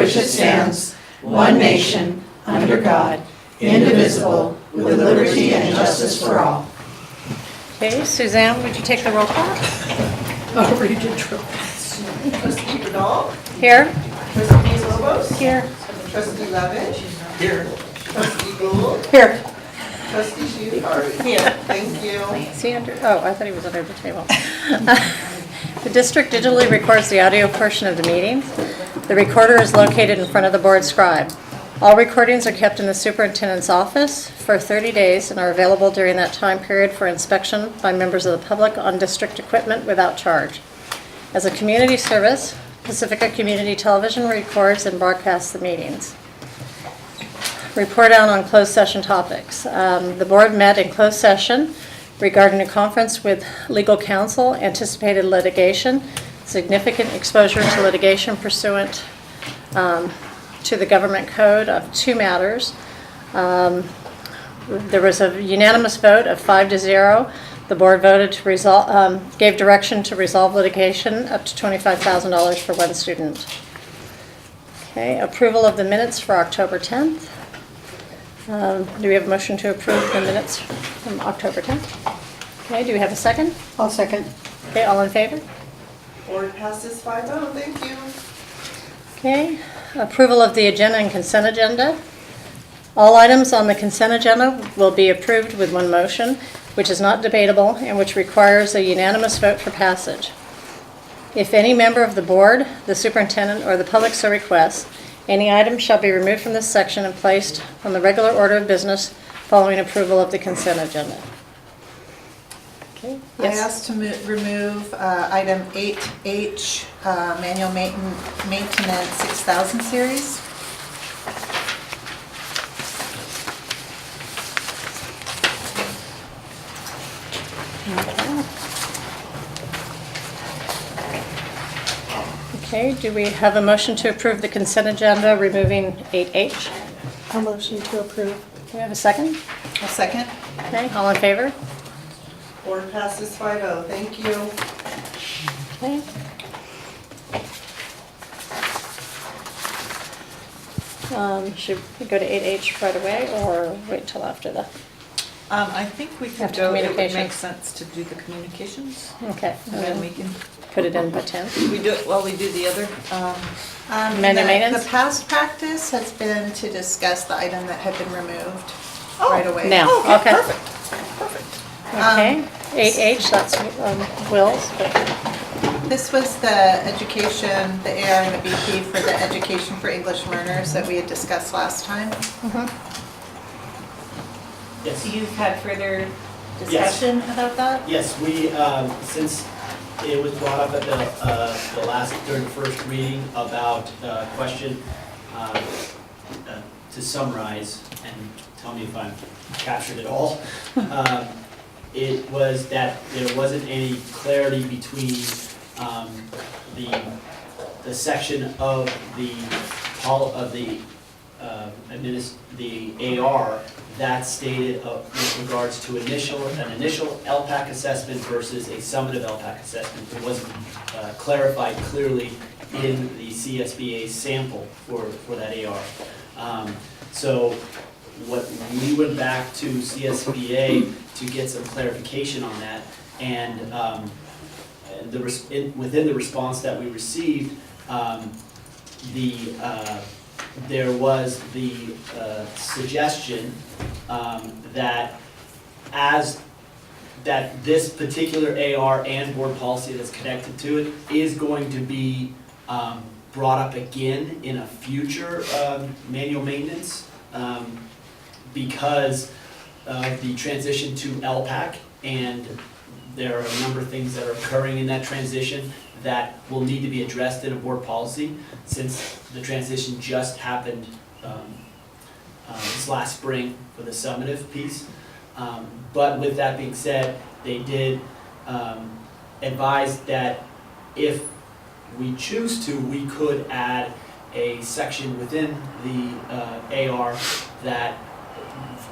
which it stands, one nation, under God, indivisible, with liberty and justice for all. Okay, Suzanne, would you take the roll call? Oh, read your drill. Trustee Vidal. Here. Trustee Lobos. Here. Trustee Levitt. Here. Trustee Gould. Here. Trustee Shuhart. Here. Thank you. Is he under, oh, I thought he was under the table. The district digitally records the audio portion of the meeting. The recorder is located in front of the board scribe. All recordings are kept in the superintendent's office for 30 days and are available during that time period for inspection by members of the public on district equipment without charge. As a community service, Pacifica Community Television records and broadcasts the meetings. Report out on closed session topics. The board met in closed session regarding a conference with legal counsel, anticipated litigation, significant exposure to litigation pursuant to the government code of 2 matters. There was a unanimous vote of 5-0. The board voted to resolve, gave direction to resolve litigation up to $25,000 for one student. Okay, approval of the minutes for October 10th. Do we have a motion to approve the minutes from October 10th? Okay, do we have a second? I'll second. Okay, all in favor? Board passes 5-0. Thank you. Okay, approval of the agenda and consent agenda. All items on the consent agenda will be approved with one motion, which is not debatable and which requires a unanimous vote for passage. If any member of the board, the superintendent, or the public so requests, any item shall be removed from this section and placed on the regular order of business following approval of the consent agenda. Okay. I Yes. asked to remove item 8H, manual maintenance 6000 series. Okay, do we have a motion to approve the consent agenda, removing 8H? A motion to approve. Do we have a second? A second. Okay, all in favor? Board passes 5-0. Thank you. Okay. Should we go to 8H right away or wait till after the, I think we could After go, it would communications. make sense to do the communications, okay. and then we can, Put it in by 10. we do it while we do the other, Manual maintenance? The past practice has been to discuss the item that had been removed right away. Now, okay. perfect. Okay, 8H, that's Will's, but, This was the education, the AR and the BP for the education for English learners that we had discussed last time. Yes. You've had further discussion about that? Yes, we, since it was brought up at the last, during the first reading about question, to summarize, and tell me if I'm captured at all, it was that there wasn't any clarity between the section of the AR that stated with regards to an initial LPAC assessment versus a summative LPAC assessment. It wasn't clarified clearly in the CSBA sample for that AR. So what we went back to CSBA to get some clarification on that, and within the response that we received, there was the suggestion that this particular AR and board policy that's connected to it is going to be brought up again in a future manual maintenance because of the transition to LPAC, and there are a number of things that are occurring in that transition that will need to be addressed in a board policy, since the transition just happened this last spring for the summative piece. But with that being said, they did advise that if we choose to, we could add a section within the AR that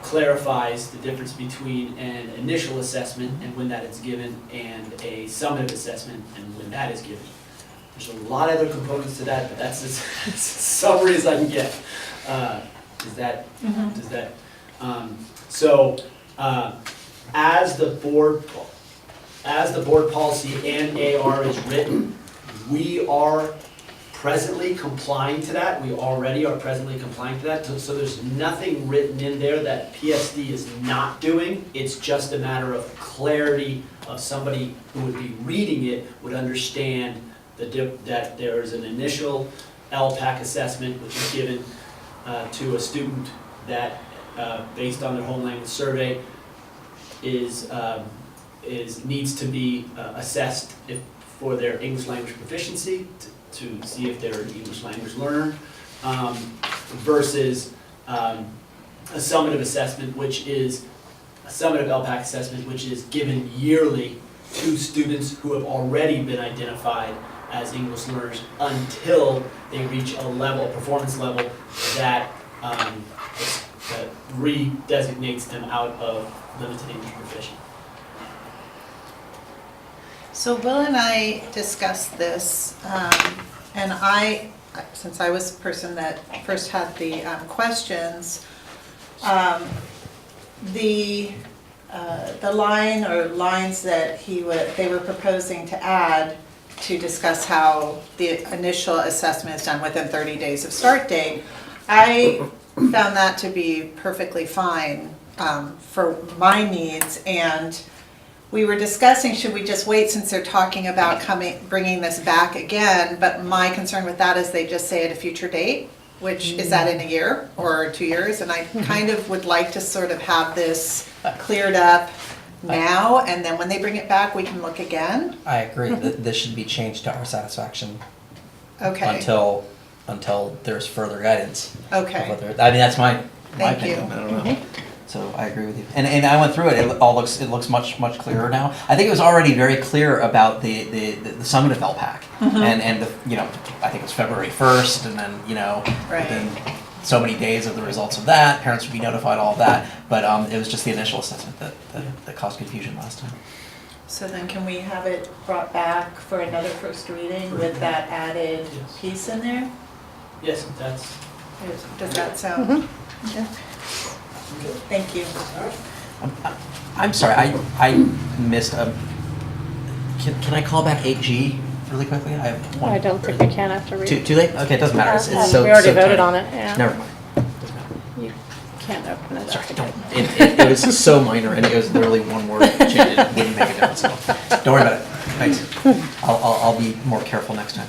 clarifies the difference between an initial assessment and when that is given, and a summative assessment and when that is given. There's a lot of other components to that, but that's as summary as I can get. Does that, as the board policy and AR is written, we are presently complying to that. We already are presently complying to that. So there's nothing written in there that PSD is not doing. It's just a matter of clarity of somebody who would be reading it would understand that there is an initial LPAC assessment which is given to a student that, based on their home language survey, needs to be assessed for their English language proficiency to see if they're an English language learner, versus a summative assessment, which is a summative LPAC assessment, which is given yearly to students who have already been identified as English learners until they reach a level, a performance level that redesignates them out of limited English proficient. So Will and I discussed this, and since I was the person that first had the questions, the line or lines that they were proposing to add to discuss how the initial assessment is done within 30 days of start date, I found that to be perfectly fine for my needs. And we were discussing, should we just wait since they're talking about bringing this back again? But my concern with that is they just say at a future date, which is that in a year or 2 years? And I kind of would like to sort of have this cleared up now, and then when they bring it back, we can look again. I agree that this should be changed to our satisfaction Okay. until there's further guidance. Okay. I mean, that's my Thank you. opinion. I don't know. So I agree with you. And I went through it. It looks much clearer now. I think it was already very clear about the summative LPAC and the, I think it was February 1st, and then Right. within so many days of the results of that, parents would be notified, all of that. But it was just the initial assessment that caused confusion last time. So then can we have it brought back for another first reading with that added Yes. piece in there? Yes, that's Does that sound? Yeah. Thank you. I'm sorry, I missed a. Can I call back 8G really quickly? I have one. I don't think we can after we. Too late? Okay, it doesn't matter. It's Yeah, so. we already so voted tiny. on it, yeah. Never mind. Doesn't matter. You can't open it. Sorry, don't. It was so minor, and it was literally one word change. It wouldn't make a difference at all. Don't worry about it. Thanks. I'll be more careful next time.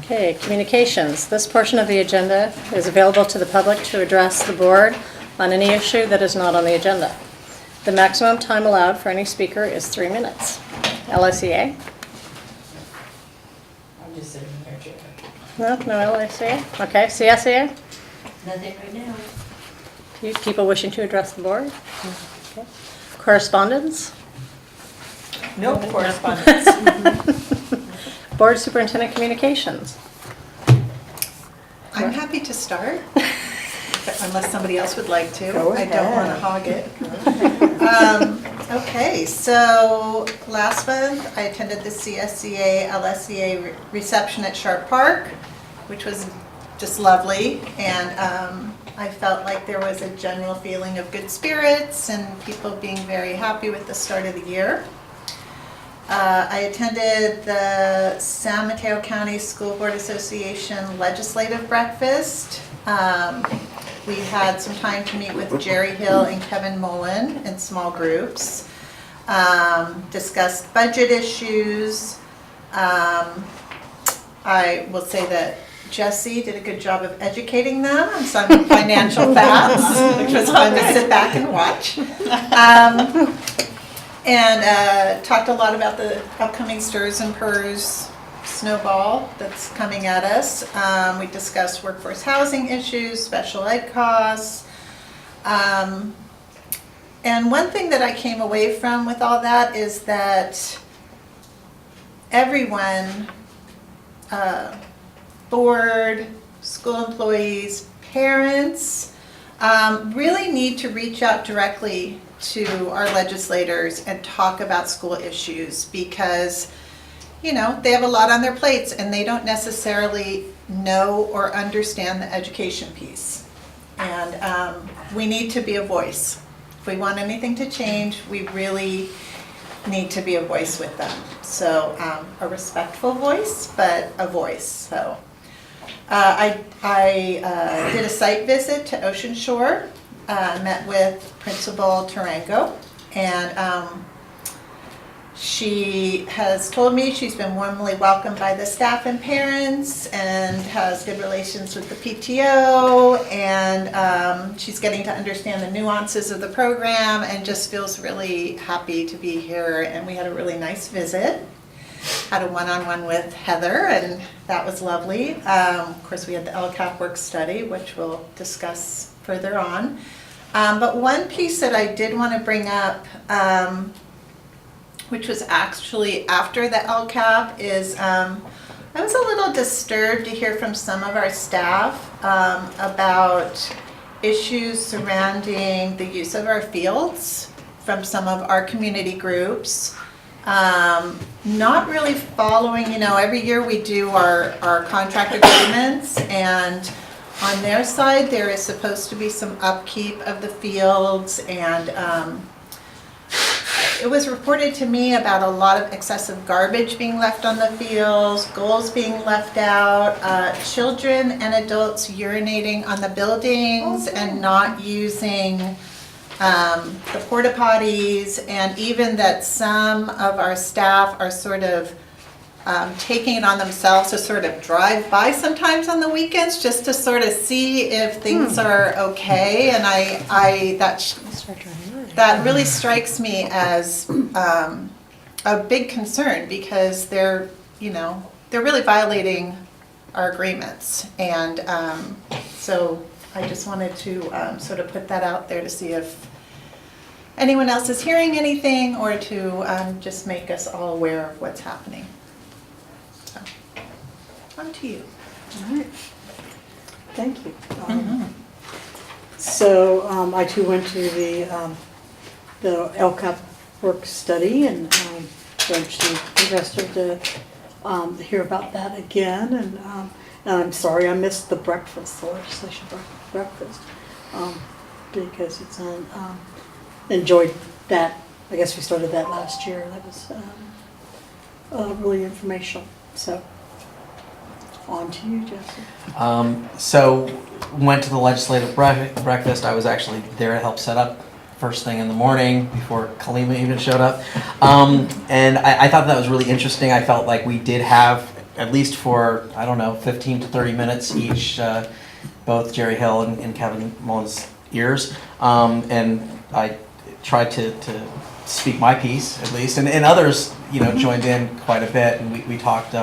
Okay, communications. This portion of the agenda is available to the public to address the board on any issue that is not on the agenda. The maximum time allowed for any speaker is 3 minutes. LSEA? I'm just sitting there, Chair. No LSEA? Okay, CSEA? Nothing right now. People wishing to address the board? Okay. Correspondence? No correspondence. Board Superintendent Communications? I'm happy to start, unless somebody else would like to. Go I don't want to ahead. hog it. Okay, so last month I attended the CSCA LSCA reception at Sharp Park, which was just lovely, and I felt like there was a general feeling of good spirits and people being very happy with the start of the year. I attended the San Mateo County School Board Association legislative breakfast. We had some time to meet with Jerry Hill and Kevin Mullen in small groups. Discussed budget issues. I will say that Jesse did a good job of educating them on some financial facts, which was fun to sit back and watch. And talked a lot about the upcoming Stirs and Purrs snowball that's coming at us. We discussed workforce housing issues, special ed costs. And one thing that I came away from with all that is that everyone, board, school employees, parents, really need to reach out directly to our legislators and talk about school issues, because you know, they have a lot on their plates and they don't necessarily know or understand the education piece. And we need to be a voice. If we want anything to change, we really need to be a voice with them. So a respectful voice, but a voice. So I did a site visit to Ocean Shore, met with Principal Tarango, and she has told me she's been warmly welcomed by the staff and parents and has good relations with the PTO, and she's getting to understand the nuances of the program and just feels really happy to be here. And we had a really nice visit. Had a one-on-one with Heather, and that was lovely. Of course, we had the LCAP work study, which we'll discuss further on. But one piece that I did want to bring up, which was actually after the LCAP, is I was a little disturbed to hear from some of our staff about issues surrounding the use of our fields from some of our community groups. Not really following, you know, every year we do our contract agreements, and on their side there is supposed to be some upkeep of the fields, and it was reported to me about a lot of excessive garbage being left on the fields, goals being left out, children and adults urinating on the buildings and not using the porta potties, and even that some of our staff are sort of taking it on themselves to sort of drive by sometimes on the weekends just to sort of see if things are okay. And that really strikes me as a big concern, because they're really violating our agreements. And so I just wanted to sort of put that out there to see if anyone else is hearing anything, or to just make us all aware of what's happening. So, on to you. All right. Thank you. So I too went to the LCAP work study, and I'm actually interested to hear about that again. And I'm sorry I missed the breakfast, the legislation breakfast, because it's on. Enjoyed that. I guess we started that last year. That was really informational. So, on to you, Jesse. So went to the legislative breakfast. I was actually there to help set up first thing in the morning before Kalima even showed up. And I thought that was really interesting. I felt like we did have, at least for, 15 to 30 minutes each, both Jerry Hill and Kevin Mullins' ears. And I tried to speak my piece, at least, and others, joined in quite a bit, and we talked.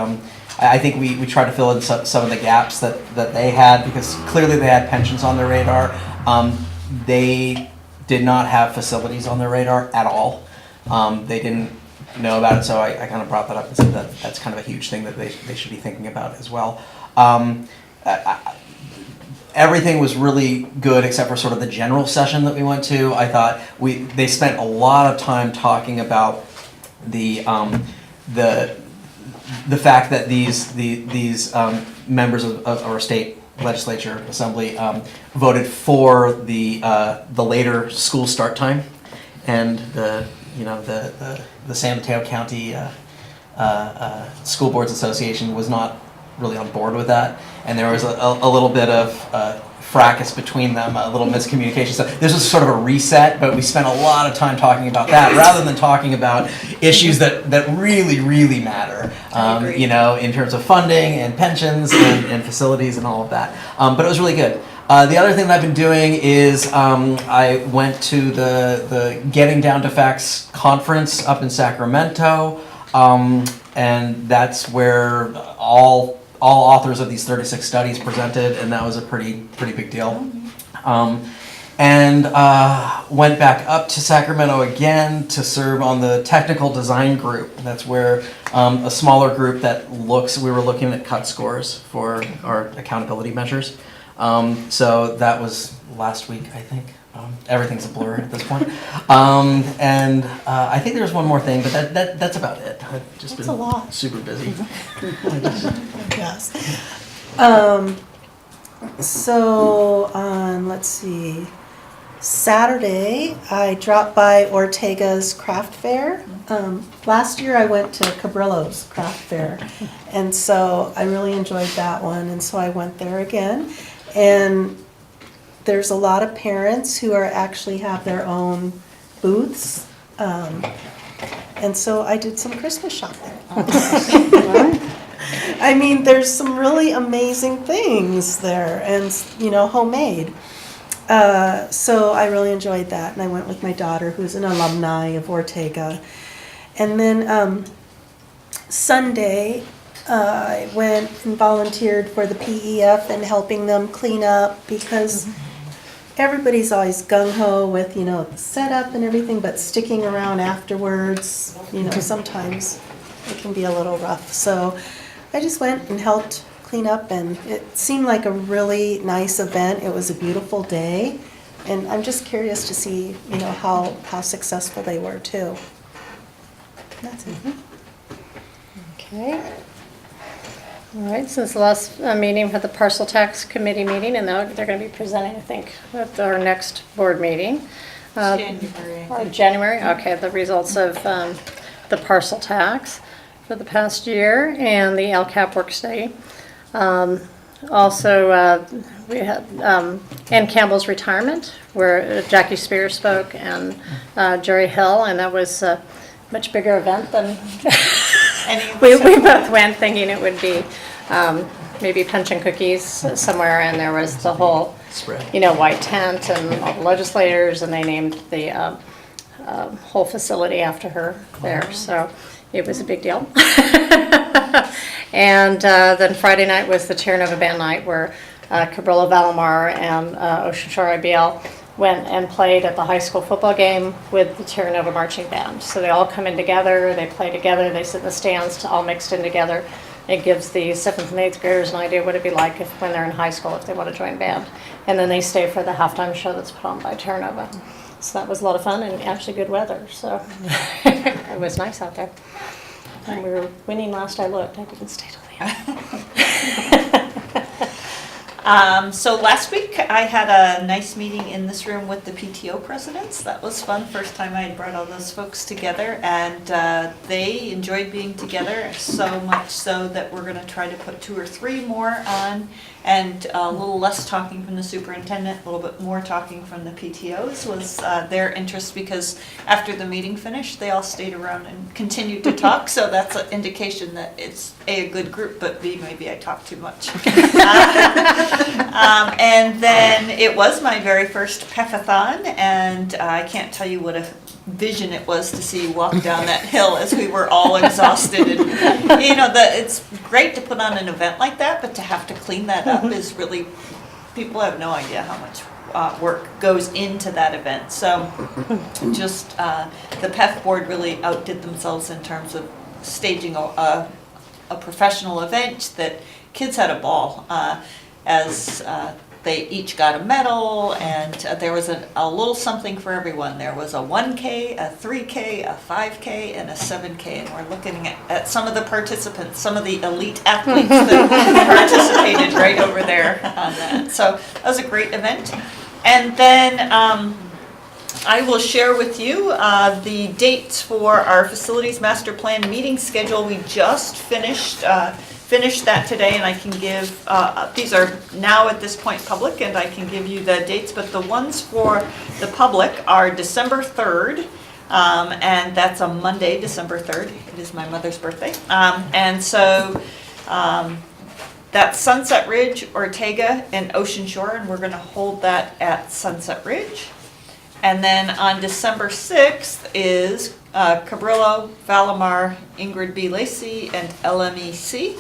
I think we tried to fill in some of the gaps that they had, because clearly they had pensions on their radar. They did not have facilities on their radar at all. They didn't know about it, so I kind of brought that up and said that that's kind of a huge thing that they should be thinking about as well. Everything was really good except for sort of the general session that we went to. I thought they spent a lot of time talking about the fact that these members of our state legislature assembly voted for the later school start time, and the San Mateo County School Boards Association was not really on board with that, and there was a little bit of fracas between them, a little miscommunication. So this was sort of a reset, but we spent a lot of time talking about that rather than talking about issues that really, really matter, in terms of funding and pensions and facilities and all of that. But it was really good. The other thing that I've been doing is I went to the Getting Down to Facts conference up in Sacramento, and that's where all authors of these 36 studies presented, and that was a pretty big deal. And went back up to Sacramento again to serve on the technical design group. That's where a smaller group we were looking at cut scores for our accountability measures. So that was last week, I think. Everything's a blur at this point. And I think there's one more thing, but that's about it. I've just That's been a lot. super busy. Yes. So on, let's see, Saturday, I dropped by Ortega's craft fair. Last year I went to Cabrillo's craft fair, and so I really enjoyed that one, and so I went there again. And there's a lot of parents who are actually have their own booths, and so I did some Christmas shopping. I mean, there's some really amazing things there, and homemade. So I really enjoyed that, and I went with my daughter, who's an alumni of Ortega. And then Sunday, I went and volunteered for the PEF and helping them clean up, because everybody's always gung-ho with, the setup and everything, but sticking around afterwards, sometimes it can be a little rough. So I just went and helped clean up, and it seemed like a really nice event. It was a beautiful day, and I'm just curious to see, how successful they were too. That's it. Okay. All right, since the last meeting for the parcel tax committee meeting, and they're going to be presenting, I think, at our next board meeting. January, I Or think. January, okay, the results of the parcel tax for the past year and the LCAP work study. Also, we had Ann Campbell's retirement, where Jackie Spears spoke, and Jerry Hill, and that was a much bigger event than we both went thinking it would be. Maybe punch and cookies somewhere, and there was the whole Spread. white tent and all the legislators, and they named the whole facility after her there, so it was a big deal. And then Friday night was the Terra Nova Band Night, where Cabrillo Valamar and Ocean Shore IBL went and played at the high school football game with the Terra Nova Marching Band. So they all come in together, they play together, they sit in the stands all mixed in together. It gives the 7th and 8th graders an idea what it'd be like when they're in high school, if they want to join band. And then they stay for the halftime show that's put on by Terra Nova. So that was a lot of fun and actually good weather, so it was nice out there. And we were winning last I looked. I didn't stay till the end. So last week I had a nice meeting in this room with the PTO presidents. That was fun. First time I had brought all those folks together, and they enjoyed being together, so much so that we're going to try to put 2 or 3 more on, and a little less talking from the superintendent, a little bit more talking from the PTOs was their interest, because after the meeting finished, they all stayed around and continued to talk, so that's an indication that it's A, a good group, but B, maybe I talk too much. And then it was my very first PEF-a-thon, and I can't tell you what a vision it was to see you walk down that hill as we were all exhausted. And it's great to put on an event like that, but to have to clean that up is really, people have no idea how much work goes into that event. So just the PEF board really outdid themselves in terms of staging a professional event that kids had a ball. As they each got a medal, and there was a little something for everyone. There was a 1K, a 3K, a 5K, and a 7K, and we're looking at some of the participants, some of the elite athletes that participated right over there on that. So that was a great event. And then I will share with you the dates for our facilities master plan meeting schedule. We just finished that today, and I can give, these are now at this point public, and I can give you the dates, but the ones for the public are December 3rd, and that's a Monday, December 3rd. It is my mother's birthday. And so that's Sunset Ridge, Ortega, and Ocean Shore, and we're going to hold that at Sunset Ridge. And then on December 6th is Cabrillo, Valamar, Ingrid B. Lacey, and LMEC.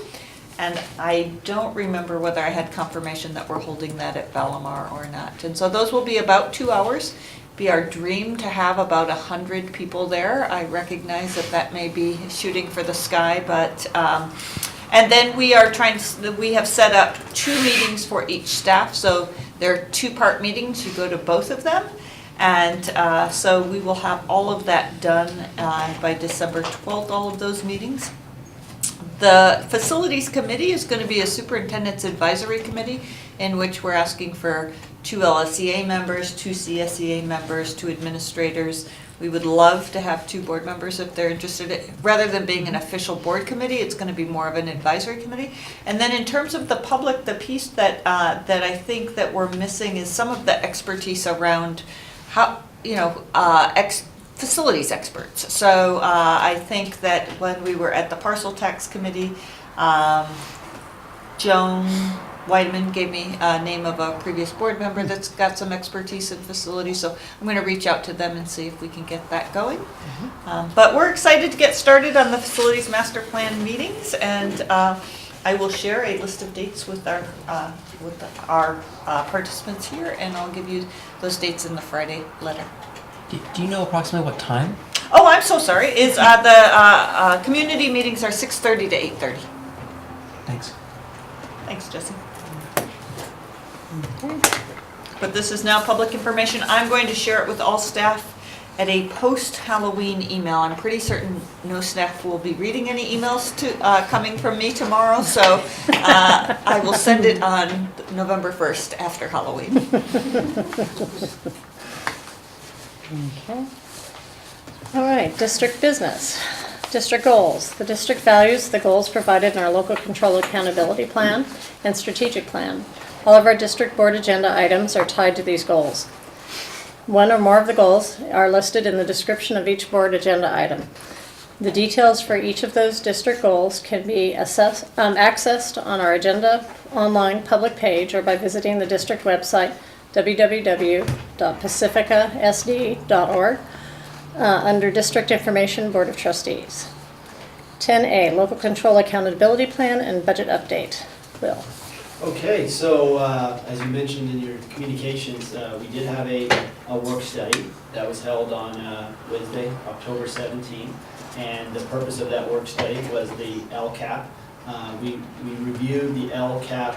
And I don't remember whether I had confirmation that we're holding that at Valamar or not. And so those will be about 2 hours. Be our dream to have about 100 people there. I recognize that may be shooting for the sky, but and then we have set up 2 meetings for each staff. So they're 2-part meetings. You go to both of them. And so we will have all of that done by December 12th, all of those meetings. The Facilities Committee is going to be a Superintendent's Advisory Committee in which we're asking for 2 LSEA members, 2 CSEA members, 2 administrators. We would love to have 2 board members if they're interested. Rather than being an official board committee, it's going to be more of an advisory committee. And then in terms of the public, the piece that I think that we're missing is some of the expertise around how, facilities experts. So I think that when we were at the Parcel Tax Committee, Joan Weideman gave me a name of a previous board member that's got some expertise in facilities, so I'm going to reach out to them and see if we can get that going. But we're excited to get started on the Facilities Master Plan meetings, and I will share a list of dates with our participants here, and I'll give you those dates in the Friday letter. Do you know approximately what time? Oh, I'm so sorry. The community meetings are 6:30 to 8:30. Thanks. Thanks, Jesse. But this is now public information. I'm going to share it with all staff at a post-Halloween email. I'm pretty certain no staff will be reading any emails coming from me tomorrow, so I will send it on November 1st after Halloween. Okay. All right, district business. District goals. The district values the goals provided in our local control accountability plan and strategic plan. All of our district board agenda items are tied to these goals. One or more of the goals are listed in the description of each board agenda item. The details for each of those district goals can be accessed on our agenda online public page or by visiting the district website www.pacificasd.org under District Information Board of Trustees. 10A, Local Control Accountability Plan and Budget Update. Bill. Okay, so as you mentioned in your communications, we did have a work study that was held on Wednesday, October 17th, and the purpose of that work study was the LCAP. We reviewed the LCAP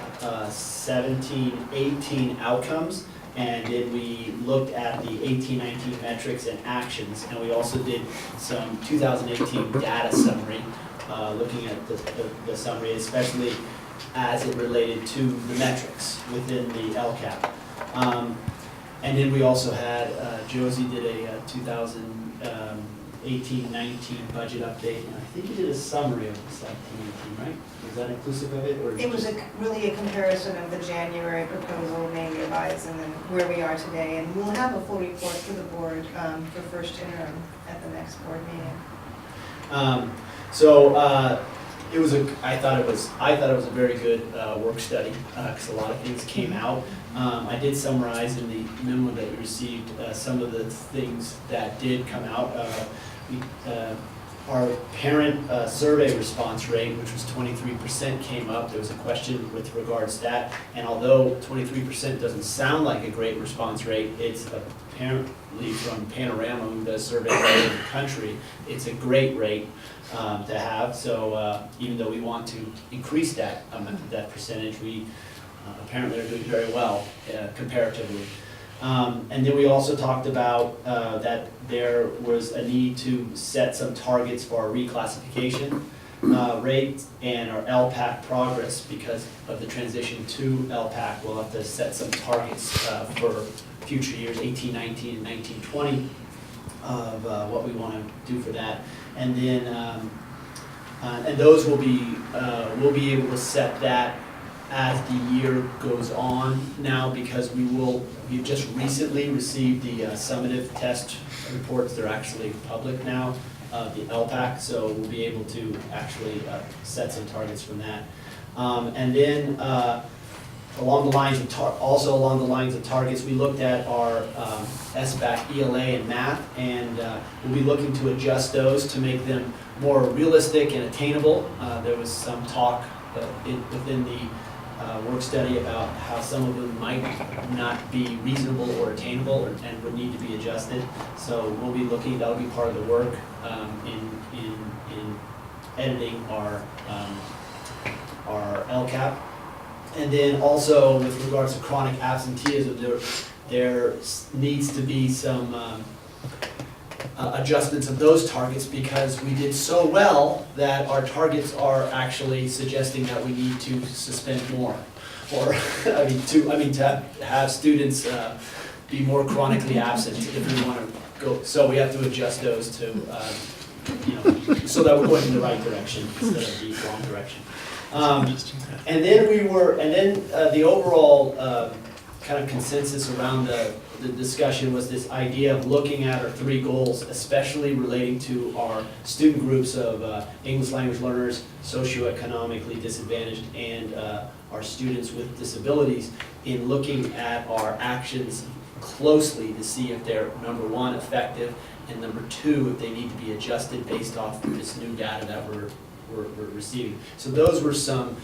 17-18 outcomes, and then we looked at the 18-19 metrics and actions, and we also did some 2018 data summary, looking at the summary, especially as it related to the metrics within the LCAP. And then we also had, Josie did a 2018-19 budget update, and I think you did a summary of the 17-18, right? Was that inclusive of it? Or It was really a comparison of the January proposal, May revised, and then where we are today. And we'll have a full report for the board for first interim at the next board meeting. I thought it was a very good work study because a lot of things came out. I did summarize in the memo that we received some of the things that did come out. Our parent survey response rate, which was 23%, came up. There was a question with regards to that, and although 23% doesn't sound like a great response rate, it's apparently from Panorama, who does surveys all over the country, it's a great rate to have. So even though we want to increase that percentage, we apparently are doing very well comparatively. And then we also talked about that there was a need to set some targets for our reclassification rate and our LPAC progress. Because of the transition to LPAC, we'll have to set some targets for future years, 18, 19, and 19, 20, of what we want to do for that. And then, and those we'll be able to set that as the year goes on now, because we've just recently received the summative test reports. They're actually public now, the LPAC, so we'll be able to actually set some targets from that. And then along the lines of targets, we looked at our SBAC, ELA, and math, and we'll be looking to adjust those to make them more realistic and attainable. There was some talk within the work study about how some of them might not be reasonable or attainable and would need to be adjusted. So we'll be looking, that'll be part of the work in editing our LCAP. And then also with regards to chronic absenteeism, there needs to be some adjustments of those targets because we did so well that our targets are actually suggesting that we need to suspend more. Or, to have students be more chronically absent if we want to go. So we have to adjust those to, so that we're going in the right direction instead of the wrong direction. And then the overall kind of consensus around the discussion was this idea of looking at our 3 goals, especially relating to our student groups of English language learners, socioeconomically disadvantaged, and our students with disabilities, in looking at our actions closely to see if they're, number 1, effective, and number 2, if they need to be adjusted based off this new data that we're receiving. So those were some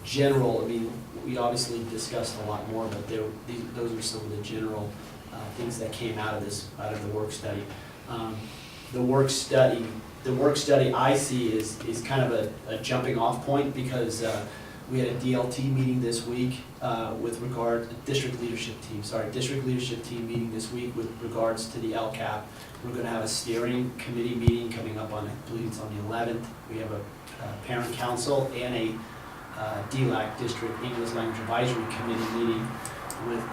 general, we obviously discussed a lot more, but those are some of the general things that came out of the work study. The work study I see is kind of a jumping off point because we had a DLT meeting this week with regard, district leadership team meeting this week with regards to the LCAP. We're going to have a steering committee meeting coming up on, I believe it's on the 11th. We have a parent council and a DLAC, District English Language Advisory Committee meeting with,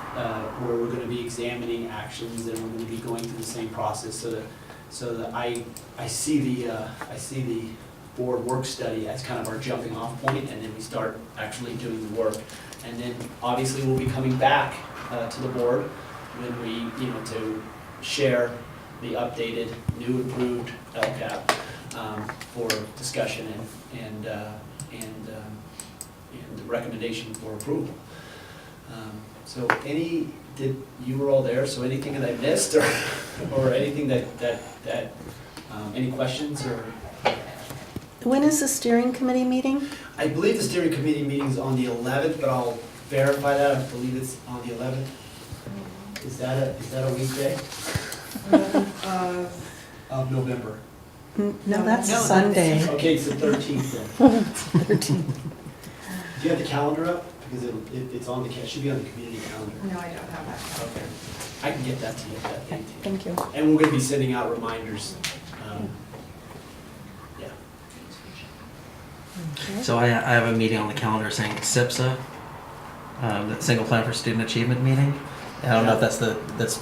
where we're going to be examining actions and we're going to be going through the same process. So that I see the board work study as kind of our jumping off point, and then we start actually doing the work. And then obviously we'll be coming back to the board when we, to share the updated, new improved LCAP for discussion and recommendation for approval. So you were all there, so anything that I missed or anything that any questions or? When is the steering committee meeting? I believe the steering committee meeting is on the 11th, but I'll verify that. I believe it's on the 11th. Is that a weekday? Of November. No, that's Sunday. Okay, it's the 13th then. 13th. Do you have the calendar up? Because it's on it should be on the community calendar. No, I don't have that. Okay. I can get that to you, that Okay, 18th. thank you. And we're going to be sending out reminders. Yeah. So I have a meeting on the calendar saying SIPSA, the Single Plan for Student Achievement meeting. I don't know if that's a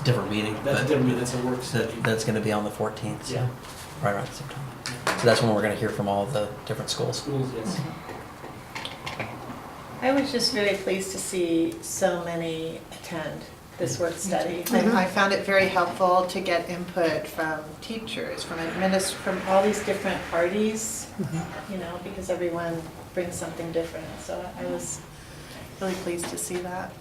different meeting, That's a but different, that's a work study. that's going to be on the 14th. So Yeah. right around the same time. So that's when we're going to hear from all of the different schools. Schools, yes. I was just very pleased to see so many attend this work study. I found it very helpful to get input from teachers, from from all these different parties, because everyone brings something different. So I was really pleased to see that.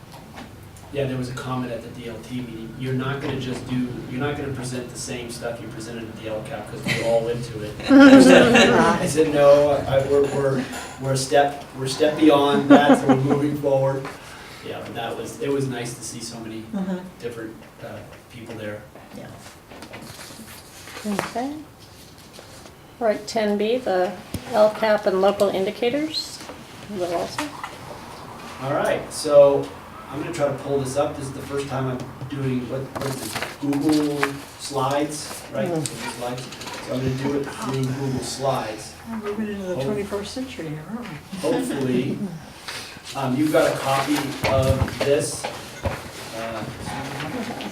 Yeah, there was a comment at the DLT meeting. You're not going to present the same stuff you presented at the LCAP because we're all into it. I said, no, we're a step beyond that, so we're moving forward. Yeah, but it was nice to see so many different people there. Yeah. Okay. All right, 10B, the LCAP and local indicators. Will also. All right, so I'm going to try to pull this up. This is the first time I'm doing, what is this, Google Slides, right? Google Slides. So I'm going to do it through Google Slides. We're moving into the 21st century here, aren't we? Hopefully, you've got a copy of this.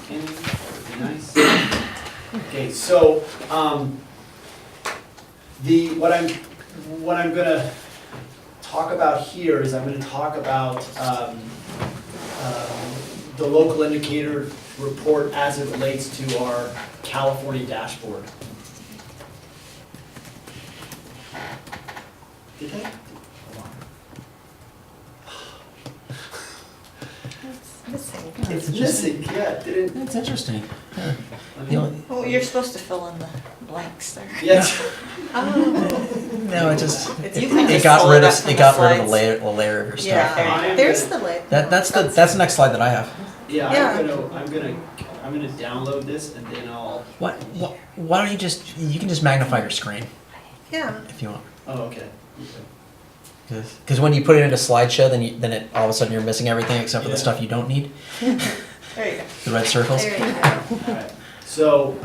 Would be nice. Okay, so what I'm going to talk about here is I'm going to talk about the local indicator report as it relates to our California dashboard. Did I? It's missing, yeah, it didn't. That's interesting. Oh, you're supposed to fill in the blanks there. Yes. No, it just You can it just got pull rid it of up from it the got rid of slides. the layer of your stuff. Yeah. There's the lid. That's the next slide that I have. Yeah, Yeah. I'm gonna download this and then I'll. Why don't you can just magnify your screen Yeah. if you want. Oh, okay. Because when you put it into slideshow, then it all of a sudden you're missing everything except for Yeah. the stuff you don't need. There you go. The red circles? There you go. Alright, so,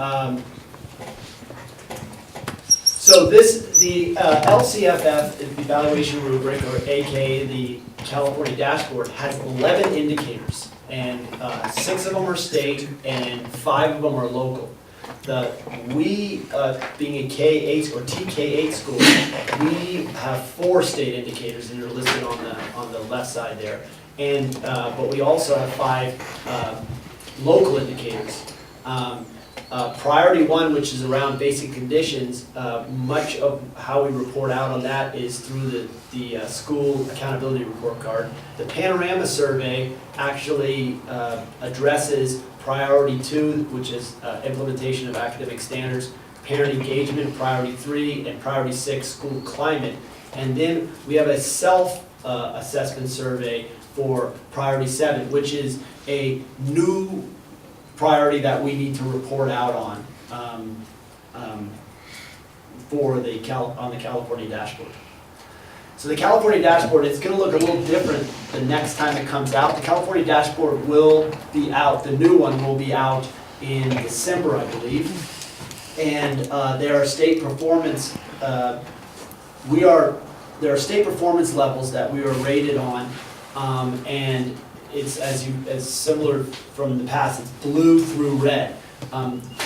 so this, the LCFF, the evaluation rubric, or AKA the California dashboard, has 11 indicators, and 6 of them are state and 5 of them are local. We, being a K-8 or TK-8 school, we have 4 state indicators, and they're listed on the left side there. And, but we also have 5 local indicators. Priority 1, which is around basic conditions, much of how we report out on that is through the school accountability report card. The Panorama survey actually addresses priority 2, which is implementation of academic standards, parent engagement, priority 3, and priority 6, school climate. And then we have a self-assessment survey for priority 7, which is a new priority that we need to report out on for on the California dashboard. So the California dashboard, it's going to look a little different the next time it comes out. The California dashboard will be out, the new one will be out in December, I believe. And there are state performance, there are state performance levels that we are rated on, and it's as similar from the past, it's blue through red.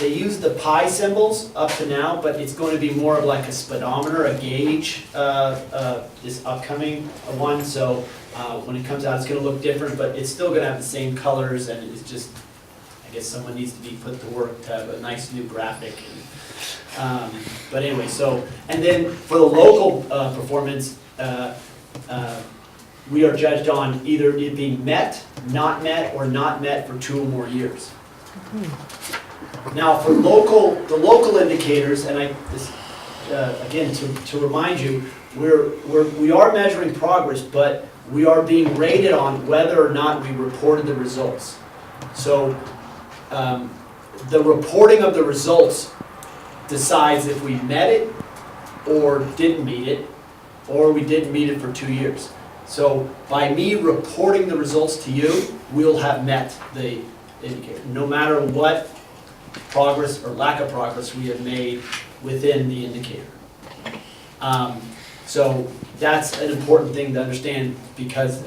They use the pi symbols up to now, but it's going to be more of like a speedometer, a gauge, this upcoming one. So when it comes out, it's going to look different, but it's still going to have the same colors, and it's just, I guess someone needs to be put to work to have a nice new graphic. But anyway, so, and then for the local performance, we are judged on either it being met, or not met for 2 or more years. Now, for the local indicators, and again, to remind you, we are measuring progress, but we are being rated on whether or not we reported the results. So, the reporting of the results decides if we met it or didn't meet it, or we didn't meet it for 2 years. So by me reporting the results to you, we'll have met the indicator, no matter what progress or lack of progress we have made within the indicator. So that's an important thing to understand, because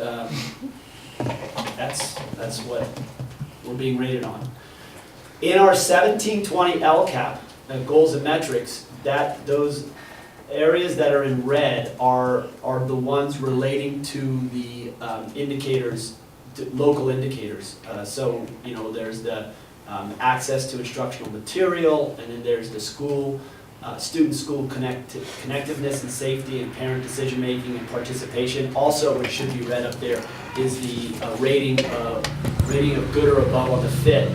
that's what we're being rated on. In our 1720 LCAP, goals and metrics, those areas that are in red are the ones relating to the indicators, local indicators. So, you know, there's the access to instructional material, and then there's the student-school connectiveness and safety, and parent decision-making and participation. Also, which should be read up there, is the rating of good or above on the FIT,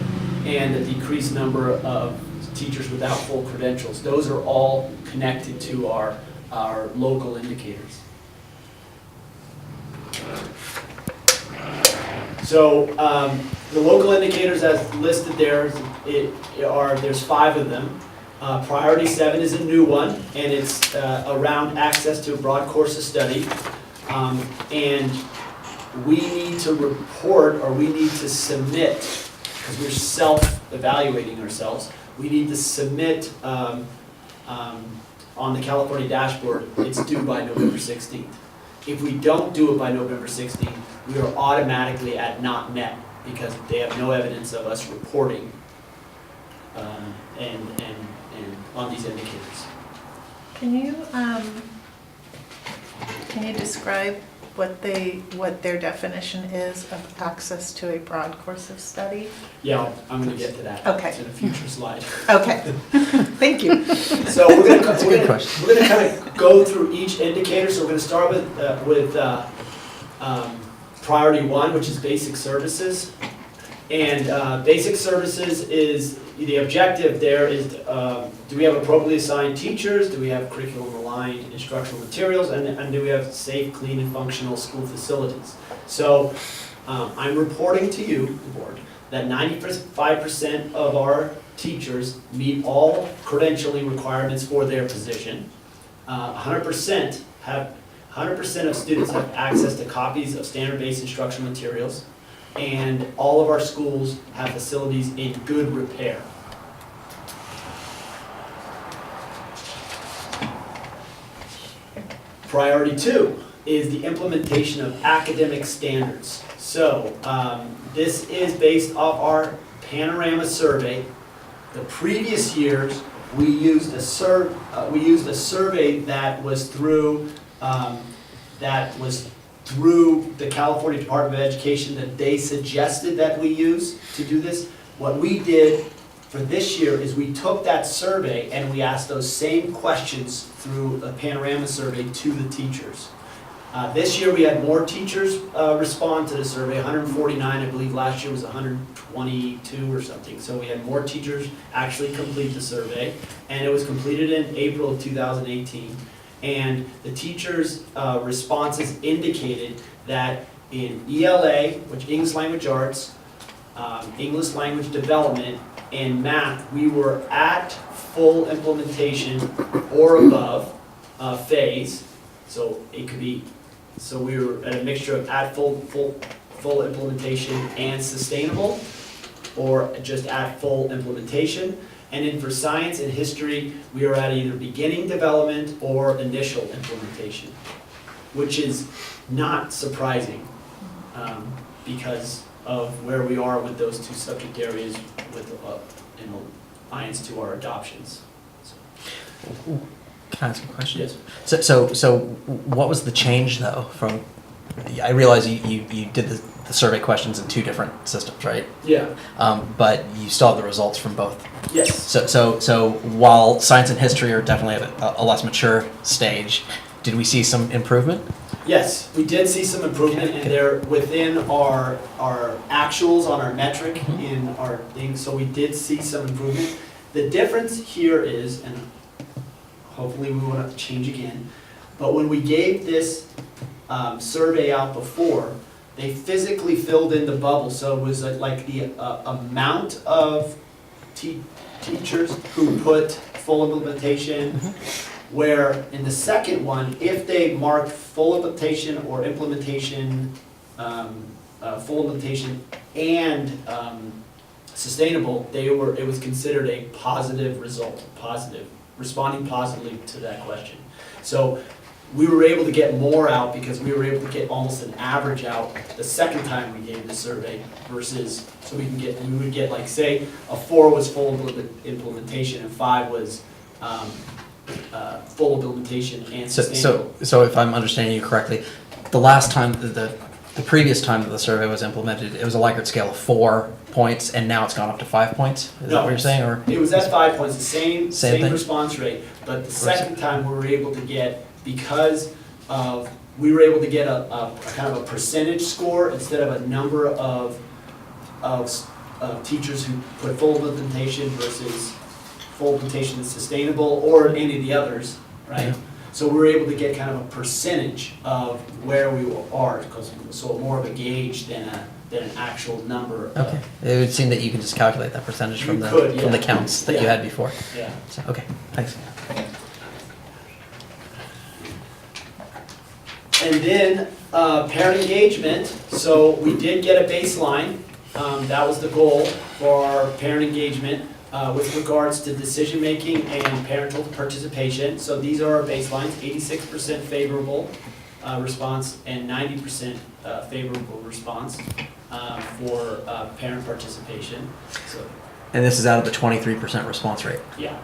and the decreased number of teachers without full credentials. Those are all connected to our local indicators. So the local indicators as listed there, there's 5 of them. Priority 7 is a new one, and it's around access to a broad course of study. And we need to report, or we need to submit, because we're self-evaluating ourselves, we need to submit on the California dashboard. It's due by November 16th. If we don't do it by November 16th, we are automatically at not met, because they have no evidence of us reporting and on these indicators. Can you describe what their definition is of access to a broad course of study? Yeah, I'm going to get to that. Okay. It's in a future slide. Okay, thank you. So we're going That's a good question. to kind of go through each indicator. So we're going to start with priority 1, which is basic services. And basic services is, the objective there is, do we have appropriately assigned teachers? Do we have curriculum-aligned instructional materials? And do we have safe, clean, and functional school facilities? So I'm reporting to you, the board, that 95% of our teachers meet all credentialing requirements for their position. 100% of students have access to copies of standard-based instructional materials. and all of our schools have facilities in good repair. Priority 2 is the implementation of academic standards. So this is based off our Panorama survey. The previous years, we used a survey that was through the California Department of Education that they suggested that we use to do this. What we did for this year is we took that survey and we asked those same questions through a Panorama survey to the teachers. This year we had more teachers respond to the survey, 149, I believe last year was 122 or something. So we had more teachers actually complete the survey, and it was completed in April of 2018. And the teachers' responses indicated that in ELA, which English Language Arts, English Language Development, and Math, we were at full implementation or above phase. So it could be, so we were at a mixture of at full implementation and sustainable, or just at full implementation. And then for science and history, we are at either beginning development or initial implementation, which is not surprising because of where we are with those two subject areas with in alliance to our adoptions. Can I ask a question? Yes. So what was the change though from, I realize you did the survey questions in two different systems, right? Yeah. But you still have the results from both. Yes. So while science and history are definitely at a less mature stage, did we see some improvement? Yes, we did see some improvement, and they're within our actuals on our metric in our thing, so we did see some improvement. The difference here is, and hopefully we won't have to change again, but when we gave this survey out before, they physically filled in the bubble, so it was like the amount of teachers who put full implementation, where in the second one, if they marked full implementation or implementation, full implementation and sustainable, it was considered a positive result, responding positively to that question. So we were able to get more out because we were able to get almost an average out the second time we gave the survey versus, so we would get like, say, a 4 was full implementation and 5 was full implementation and sustainable. So if I'm understanding you correctly, the last time, the previous time that the survey was implemented, it was a Likert scale of 4 points, and now it's gone up to 5 points? Is that what you're saying? Or it was at 5 points, the same thing? response rate, but the second time we were able to get, because of, we were able to get a kind of a percentage score instead of a number of teachers who put full implementation versus full implementation is sustainable, or any of the others, right? Yeah. So we were able to get kind of a percentage of where we are, so more of a gauge than an actual number. Okay, it would seem that you can just calculate that percentage from You could, from the yeah. counts that you Yeah. had before. Yeah. So, okay, thanks. And then parent engagement, so we did get a baseline. That was the goal for our parent engagement with regards to decision-making and parental participation. So these are our baselines, 86% favorable response and 90% favorable response for parent participation. So, And this is out of the 23% response rate. yeah.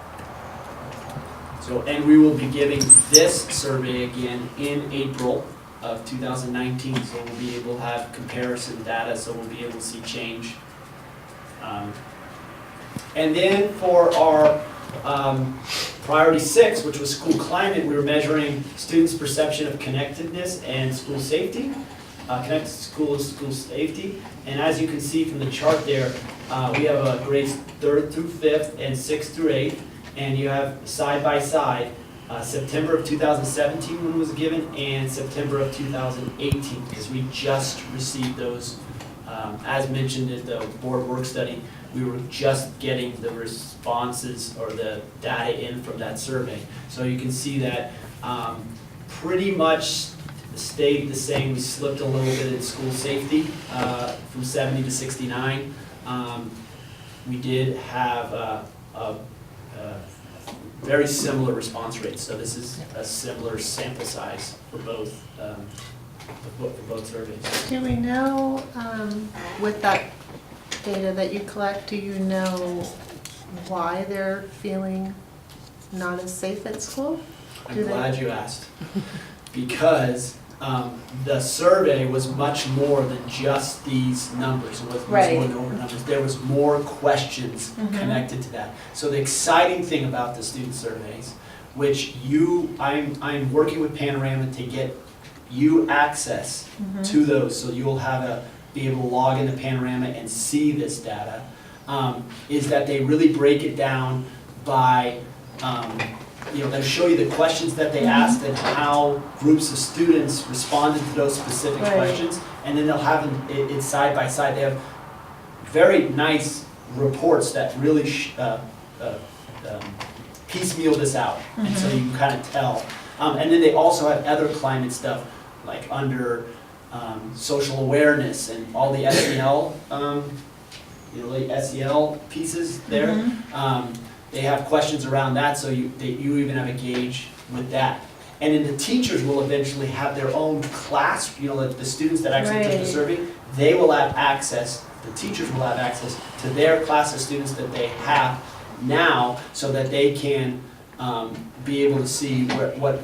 So, and we will be giving this survey again in April of 2019, so we'll be able to have comparison data, so we'll be able to see change. And then for our priority 6, which was school climate, we were measuring students' perception of connectedness and school safety, connected school safety. And as you can see from the chart there, we have grades 3rd through 5th and 6th through 8th. And you have side by side, September of 2017 when it was given and September of 2018, because we just received those, as mentioned in the board work study, we were just getting the responses or the data in from that survey. So you can see that pretty much stayed the same. We slipped a little bit in school safety from 70 to 69. We did have a very similar response rates, so this is a similar sample size for both surveys. Do we know, with that data that you collect, do you know why they're feeling not as safe at school? I'm glad you asked, because the survey was much more than just these numbers. It was more than over numbers. There was more questions connected to that. So the exciting thing about the student surveys, which I'm working with Panorama to get you access to those, so you'll be able to log into Panorama and see this data, is that they really break it down by, they'll show you the questions that they asked and how groups of students responded to those specific questions, and then they'll have it side by side. They have very nice reports that really piecemeal this out, and so you can kind of tell. And then they also have other climate stuff, like under social awareness and all the SEL, SEL pieces there. They have questions around that, so you even have a gauge with that. And then the teachers will eventually have their own class, the students that actually took the survey, they will have access, the teachers will have access to their class of students that they have now, so that they can be able to see what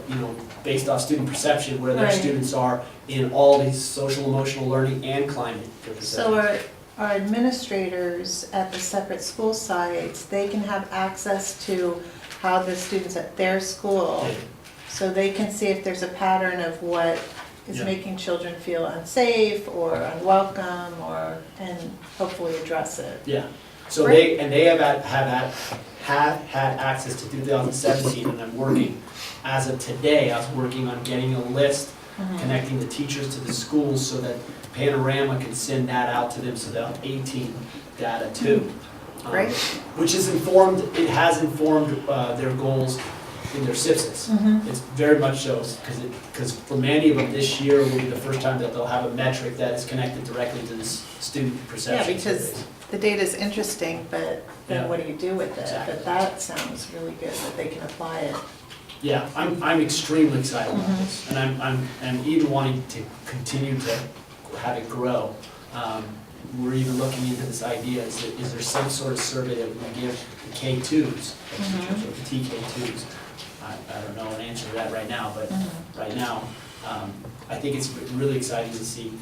based off student perception, where their students are in all these social emotional learning and climate. So our administrators at the separate school sites, they can have access to how the students at their school, so they can see if there's a pattern of what is making children feel unsafe or unwelcome, and hopefully address it. Yeah. So they have had access to 2017, and I'm working, as of today, I was working on getting a list, connecting the teachers to the schools so that Panorama can send that out to them, so they'll have 18 data too. Great. Which has informed their goals in their SIPSs. It's very much so, because for many of them this year will be the first time that they'll have a metric that is connected directly to this student perception. Yeah, because the data is interesting, but then what do you do with it? Exactly. But that sounds really good that they can apply it. Yeah, I'm extremely excited about this, and I'm even wanting to continue to have it grow. We're even looking into this idea, is there some sort of survey that we can give the K2s, or the TK2s? I don't know an answer to that right now, but right now, I think it's really exciting to see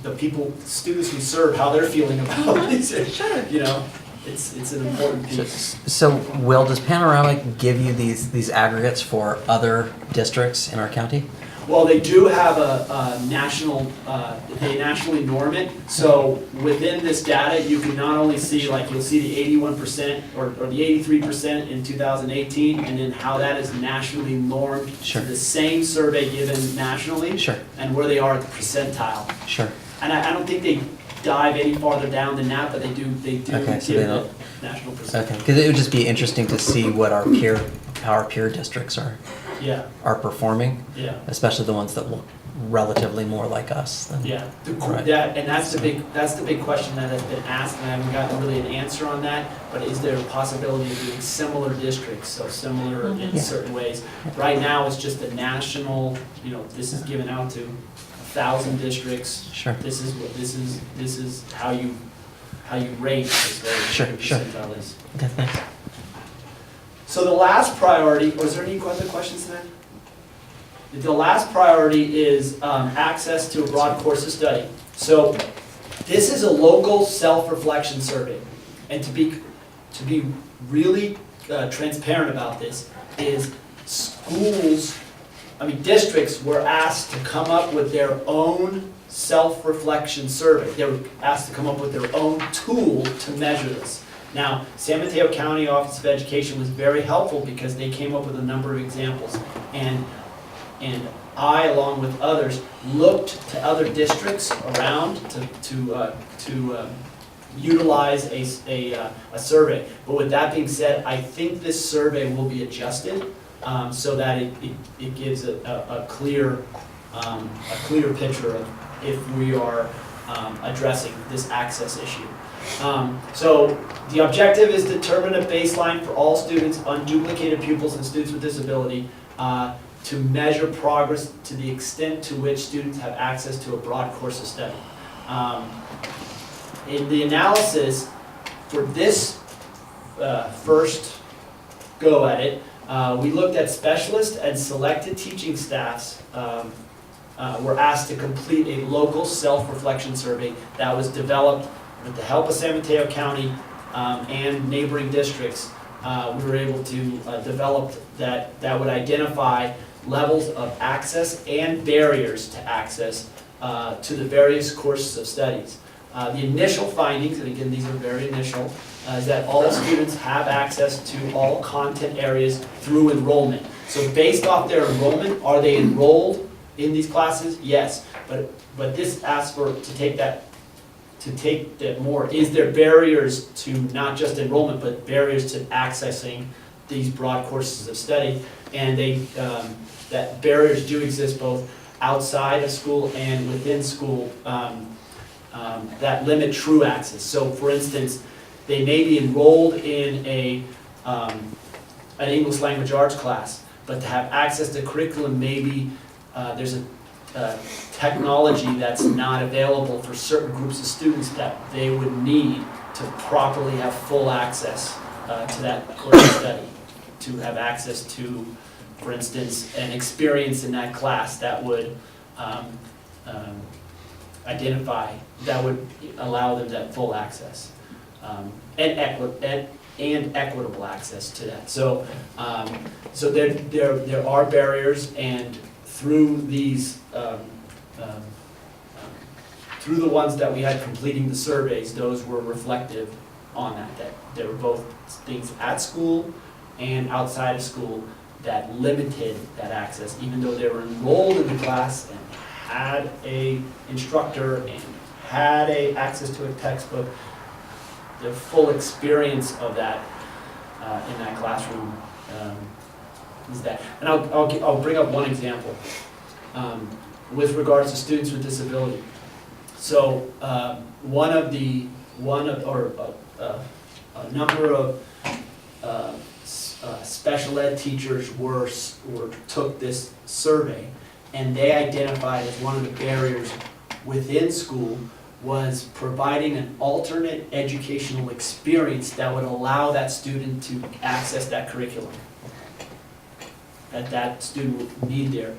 the students we serve, how they're feeling about these. It's an important piece. So, Will, does Panorama give you these aggregates for other districts in our county? Well, they do have a national, they nationally norm it. So within this data, you can not only see, you'll see the 81% or the 83% in 2018, and then how that is nationally normed to the same survey given nationally. And where they are at the percentile. And I don't think they dive any farther down than that, but they do give the national percentile. Okay, because it would just be interesting to see what how our peer districts are performing. Especially the ones that look relatively more like us. Than, and that's the big question that has been asked, and I haven't gotten really an answer on that. But is there a possibility of doing similar districts, so similar in certain ways? Right now, it's just a national. This is given out to 1,000 districts. This is how you rate as percentile is. Okay, thanks. So the last priority, was there any other questions tonight? The last priority is access to a broad course of study. So this is a local self-reflection survey. And to be really transparent about this is districts were asked to come up with their own self-reflection survey. They were asked to come up with their own tool to measure this. Now, San Mateo County Office of Education was very helpful because they came up with a number of examples. And I, along with others, looked to other districts around to utilize a survey. But with that being said, I think this survey will be adjusted so that it gives a clear picture of if we are addressing this access issue. So the objective is to determine a baseline for all students, unduplicated pupils, and students with disability to measure progress to the extent to which students have access to a broad course of study. In the analysis for this first go at it, we looked at specialist and selected teaching staffs were asked to complete a local self-reflection survey that was developed with the help of San Mateo County and neighboring districts. We were able to develop that would identify levels of access and barriers to access to the various courses of studies. The initial findings, and again these are very initial, is that all students have access to all content areas through enrollment. So based off their enrollment, are they enrolled in these classes? Yes, but this asks for to take that more. Is there barriers to not just enrollment, but barriers to accessing these broad courses of study? And that barriers do exist both outside of school and within school that limit true access. So for instance, they may be enrolled in an English language arts class, but to have access to curriculum, maybe there's a technology that's not available for certain groups of students that they would need to properly have full access to that course of study, to have access to, for instance, an experience in that class that would identify, that would allow them that full access and equitable access to that. So, so there are barriers, and through these, through the ones that we had completing the surveys, those were reflective on that there were both things at school and outside of school that limited that access, even though they were enrolled in the class and had a instructor and had access to a textbook. The full experience of that in that classroom is that. And I'll bring up one example with regards to students with disability. So a number of special ed teachers took this survey, and they identified as one of the barriers within school was providing an alternate educational experience that would allow that student to access that curriculum that student would need there.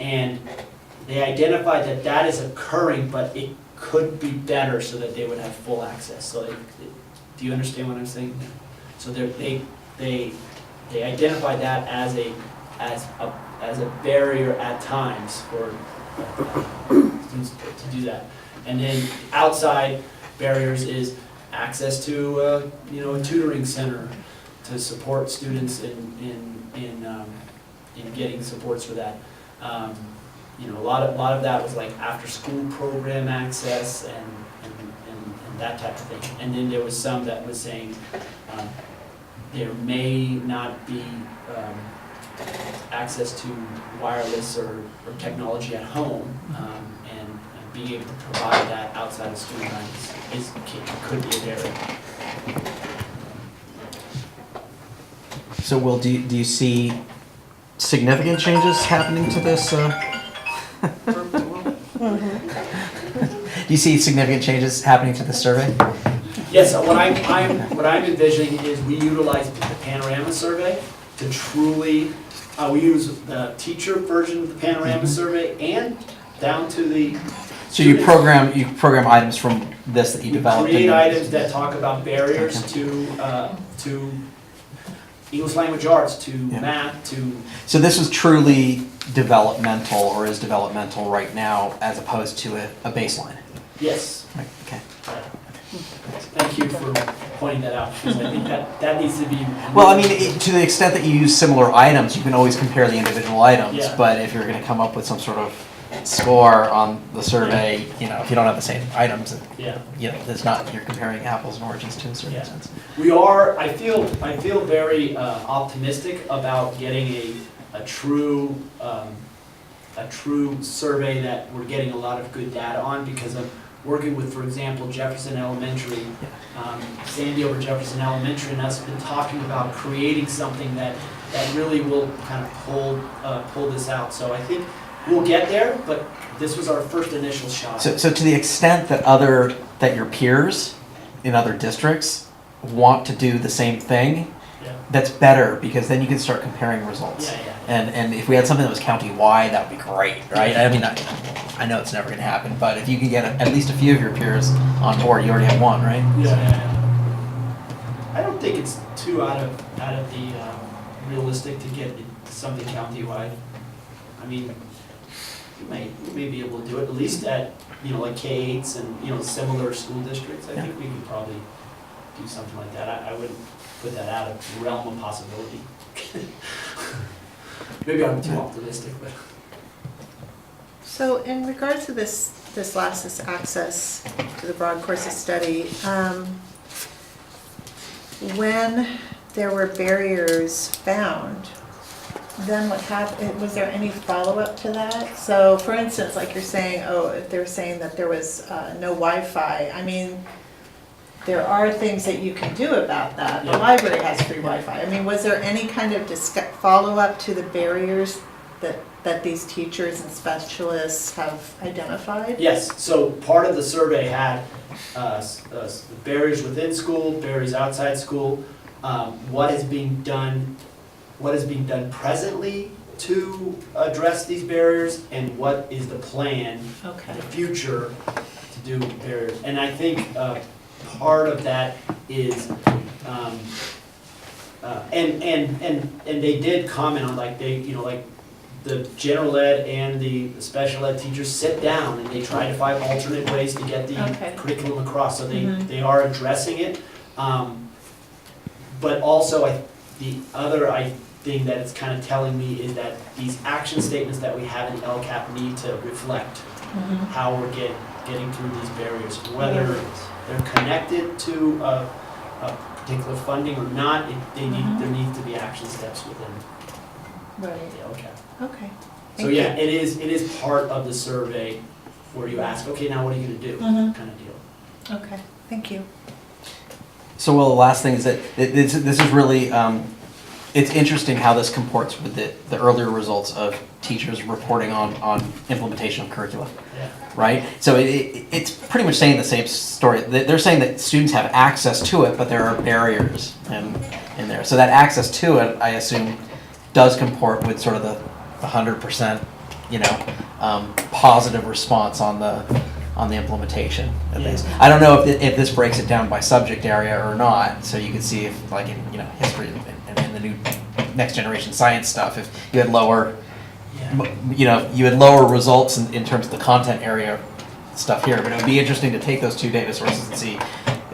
And they identified that that is occurring, but it could be better so that they would have full access. So do you understand what I'm saying? So they identified that as a barrier at times for students to do that. And then outside barriers is access to a tutoring center to support students in getting supports for that. A lot of that was like after school program access and that type of thing. And then there was some that was saying there may not be access to wireless or technology at home, and being able to provide that outside of school time could be a barrier. So, Will, do you see significant changes happening to this? Do you see significant changes happening to the survey? Yes, what I'm envisioning is we utilize the Panorama survey to truly, we use the teacher version of the Panorama survey and down to the So you program items from this that you developed. Create items that talk about barriers to English language arts, to math, to. So this was truly developmental, or is developmental right now, as opposed to a baseline. Yes. Right. Okay. Thank you for pointing that out, because I think that needs to be. Well, I mean, to the extent that you use similar items, you can always compare the individual items. Yeah. But if you're going to come up with some sort of score on the survey, you know, if you don't have the same items, Yeah. you know, it's not, you're comparing apples and oranges to a certain Yeah. sense. We are, I feel very optimistic about getting a true survey that we're getting a lot of good data on, because I'm working with, for example, Jefferson Elementary, Sandy over Jefferson Elementary, and us have been talking about creating something that really will kind of pull this out. So I think we'll get there, but this was our first initial shot. So to the extent that that your peers in other districts want to do the same thing, Yeah. that's better, because then you can start comparing results. Yeah, yeah. And if we had something that was county-wide, that would be great, right? I mean, I know it's never gonna happen, but if you can get at least a few of your peers on board, you already have one, right? Yeah. I don't think it's too out of the realistic to get something county-wide. I mean, you may be able to do it, at least at, you know, like K-8s and, you know, similar school districts. I think we could probably do something like that. I wouldn't put that out of the realm of possibility. Maybe I'm too optimistic, but. So in regards to this last access to the broad courses study, when there were barriers found, then what happened, was there any follow-up to that? So for instance, like you're saying, if they're saying that there was no Wi-Fi, I mean, there are things that you can do about that. The Yeah. library has free Wi-Fi. I mean, was there any kind of follow-up to the barriers that these teachers and specialists have identified? Yes, so part of the survey had barriers within school, barriers outside school, what is being done presently to address these barriers, and what is the plan Okay. in the future to do barriers. And I think part of that is, and they did comment on, like, the general ed and the special ed teachers sit down and they try to find alternate ways to get the Okay. curriculum across, so Mhm. they are addressing it. But also, the other thing that it's kind of telling me is that these action statements that we have in LCAP need to reflect Mhm. how we're getting through these barriers, whether they're connected to a particular funding or not. There needs to be action steps within Right, the LCAP. okay. So Thank yeah, you. it is part of the survey where you ask, okay, now what are you gonna do, Mhm. kind of deal. Okay, thank you. So, well, the last thing is that this is really, it's interesting how this comports with the earlier results of teachers reporting on implementation of curricula, Yeah. right? So it's pretty much saying the same story. They're saying that students have access to it, but there are barriers in there. So that access to it, I assume, does comport with sort of the 100%, you know, positive response on the implementation, at Yeah. least. I don't know if this breaks it down by subject area or not, so you can see if, like, in, you know, history and in the new next generation science stuff, if you had lower, Yeah. you know, you had lower results in terms of the content area stuff here, but it would be interesting to take those two data sources and see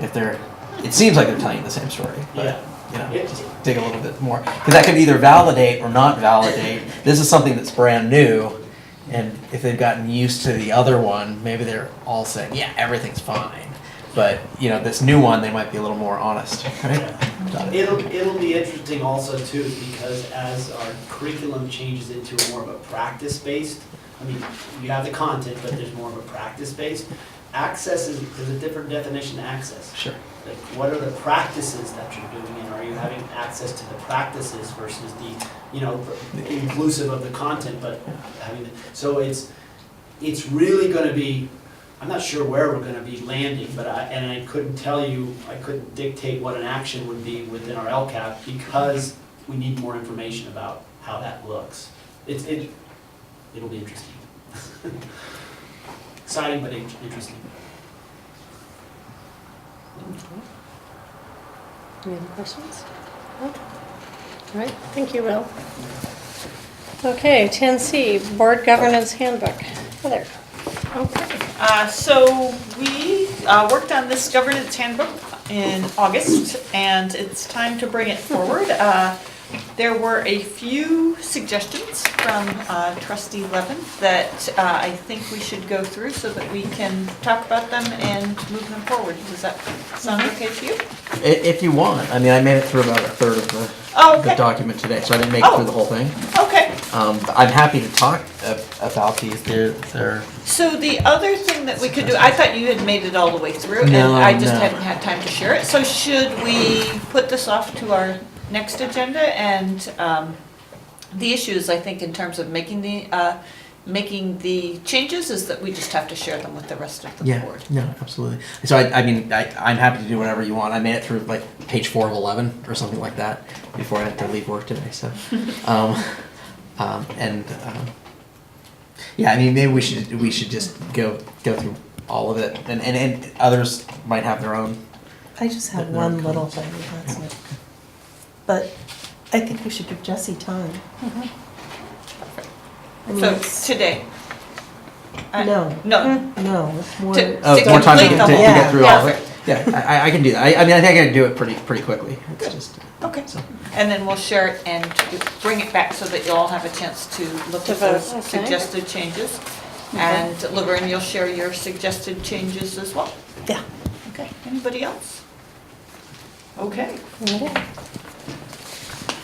if it seems like they're telling you the same story, but, Yeah. you know, just dig a little bit more. Because that could either validate or not validate. This is something that's brand new, and if they've gotten used to the other one, maybe they're all saying, yeah, everything's fine. But, you know, this new one, they might be a little more honest, right? About it. It'll be interesting also too, because as our curriculum changes into more of a practice-based, I mean, you have the content, but there's more of a practice-based. There's a different definition of access. Sure. Like, what are the practices that you're doing, and are you having access to the practices versus the, you know, inclusive of the content, but having the, so it's really gonna be, I'm not sure where we're gonna be landing, but I couldn't tell you, I couldn't dictate what an action would be within our LCAP, because we need more information about how that looks. It'll be interesting. Exciting, but interesting. Any other questions? No? All right, thank you, Will. Okay, 10C, Board Governance Handbook. Heather. Okay, so we worked on this governance handbook in August, and it's time to bring it forward. There were a few suggestions from trustee Levin that I think we should go through so that we can talk about them and move them forward. Does that sound okay to you? If you want, I mean, I made it through about a third of Oh, the okay. document today, so I didn't make it through the whole thing. Okay. I'm happy to talk about these. They're So the other thing that we could do, I thought you had made it all the way through, and No, I just no. hadn't had time to share it. So should we put this off to our next agenda? And the issues, I think, in terms of making the changes is that we just have to share them with the rest of the yeah, board. no, absolutely. So I mean, I'm happy to do whatever you want. I made it through like page 4 of 11 or something like that before I had to leave work today. So, yeah, I mean, maybe we should just go through all of it, and others might have their own. I just have There are one little comments. thing, that's it. But I think we should give Jesse time. I mean, So it's- today. No. No. No, it's more. To- Oh, To more time to complete get, the to whole- get through all of Yeah. it. Yeah, I can do that. I mean, I think I can do it pretty quickly. It's just. Okay. So. And then we'll share it and bring it back so that you all have a chance to look To at vote, those okay. suggested changes. And Laverne, you'll share your suggested changes as well. Yeah. Okay, anybody else? Okay.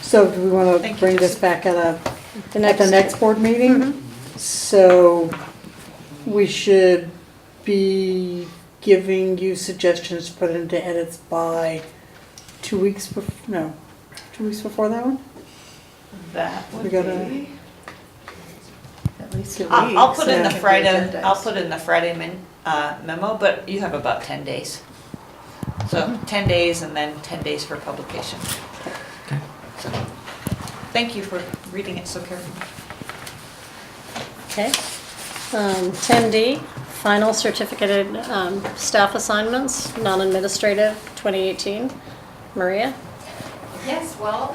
So do we want Thank to you, bring this Jesse. back at The the next board meeting? So we should be giving you suggestions to put into edits by 2 weeks before, no, 2 weeks before that one? That We would gotta- be. At least 2 weeks. I'll put in the yeah. Friday, I'll put in the Friday memo, but you have about 10 days. So 10 days and then 10 days for publication. Okay. So, thank you for reading it so carefully. Okay. 10D, final certificated staff assignments, non-administrative, 2018. Maria? Yes, well,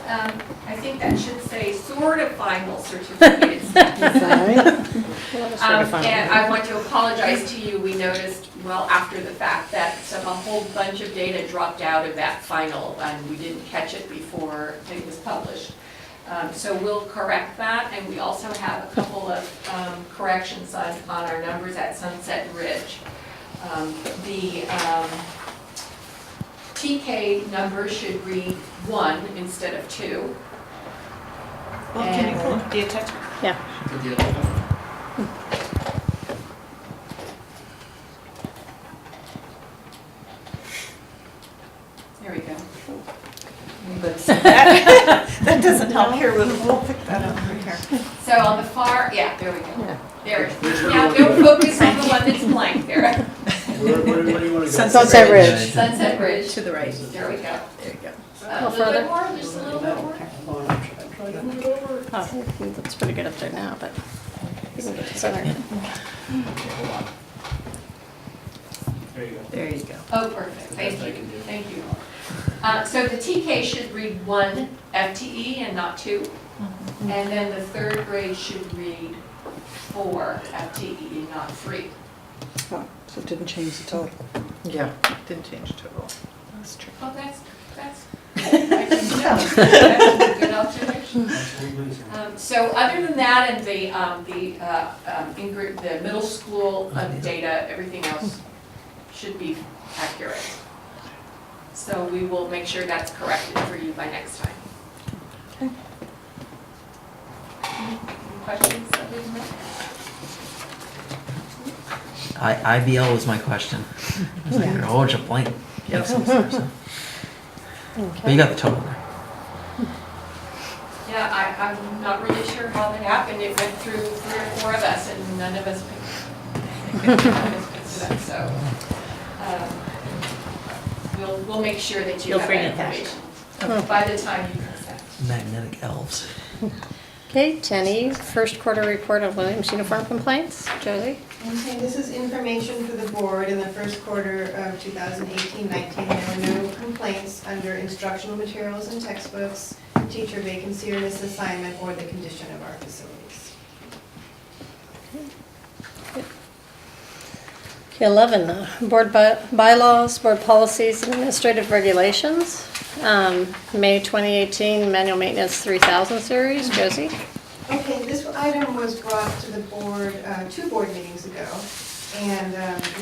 I think that should say sort of final certificates. Is that right? And I want to apologize to you, we noticed well after the fact that a whole bunch of data dropped out of that final and we didn't catch it before it was published. So we'll correct that, and we also have a couple of corrections on our numbers at Sunset Ridge. The TK number should read 1 instead of 2. Well, can you pull up the attachment? Yeah. There we go. That doesn't help here, we'll pick that up right here. So on the far, yeah, there we go. Yeah. There. Now don't focus on the one that's blank there. Where do you want to go? Sunset Ridge. Sunset Bridge. To the right. There we go. There you go. A little bit more, just a little bit more. Oh, that's pretty good up there now, but you can get to center. There you go. There you go. Oh, perfect. Thank Best I you. can do. Thank you. So the TK should read 1 FTE and not 2. And then the third grade should read 4 FTE and not 3. Oh, so it didn't change the total. Yeah, didn't change total. That's true. Oh, that's, I didn't know. That's a good observation. So other than that and the middle school data, everything else should be accurate. So we will make sure that's corrected for you by next time. Any questions other than that? IBL was my question. I was like, there are a whole bunch of blank pieces there, so. But you got the total there. Yeah, I'm not really sure how that happened. It went through 3 or 4 of us and none of us picked it up, so. We'll make sure that you You'll have bring that it back. information by the time you consent. Magnetic elves. Okay, 10E, first quarter report of Williams uniform complaints. Josie? Okay, this is information for the board in the first quarter of 2018-19. There were no complaints under instructional materials and textbooks, teacher vacancy or misassignment, or the condition of our facilities. Okay, 11, board bylaws, board policies, and administrative regulations. May 2018 manual maintenance 3000 series, Josie? Okay, this item was brought to the board 2 board meetings ago, and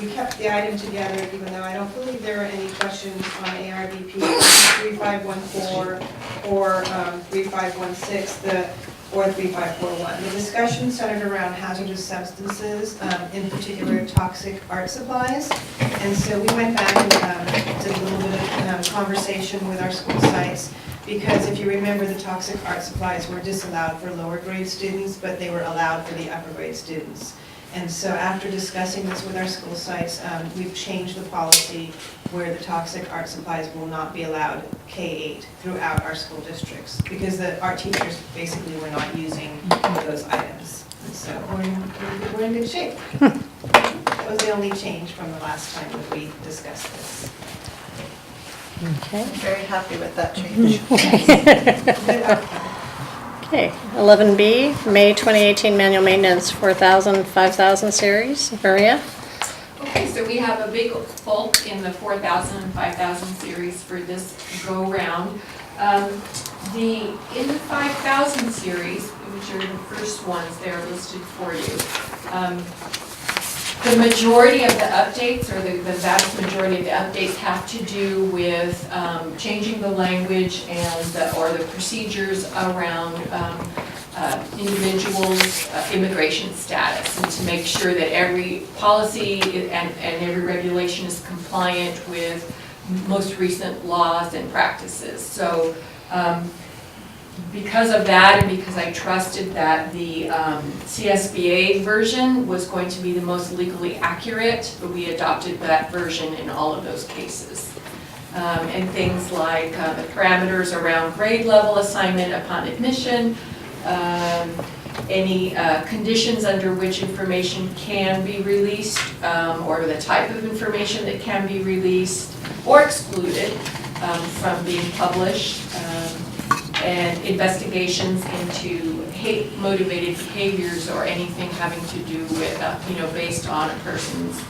we kept the item together even though I don't believe there were any questions on ARDP 3514 or 3516, or 3541. The discussion centered around hazardous substances, in particular toxic art supplies. And so we went back and did a little bit of conversation with our school sites, because if you remember, the toxic art supplies were disallowed for lower grade students, but they were allowed for the upper grade students. And so after discussing this with our school sites, we've changed the policy where the toxic art supplies will not be allowed K-8 throughout our school districts, because the art teachers basically were not using those items. And so we're in good shape. That was the only change from the last time that we discussed this. Okay. I'm very happy with that change. Good outcome. Okay, 11B, May 2018 manual maintenance 4000, 5000 series, Maria? Okay, so we have a big bulk in the 4,000 and 5,000 series for this go-round. In the 5,000 series, which are the first ones, they're listed for you. The majority of the updates, or the vast majority of the updates, have to do with changing the language and or the procedures around individuals' immigration status, and to make sure that every policy and every regulation is compliant with most recent laws and practices. So because of that, and because I trusted that the CSBA version was going to be the most legally accurate, we adopted that version in all of those cases. And things like the parameters around grade level assignment upon admission, any conditions under which information can be released, or the type of information that can be released or excluded from being published, and investigations into hate-motivated behaviors or anything having to do with, based on a person's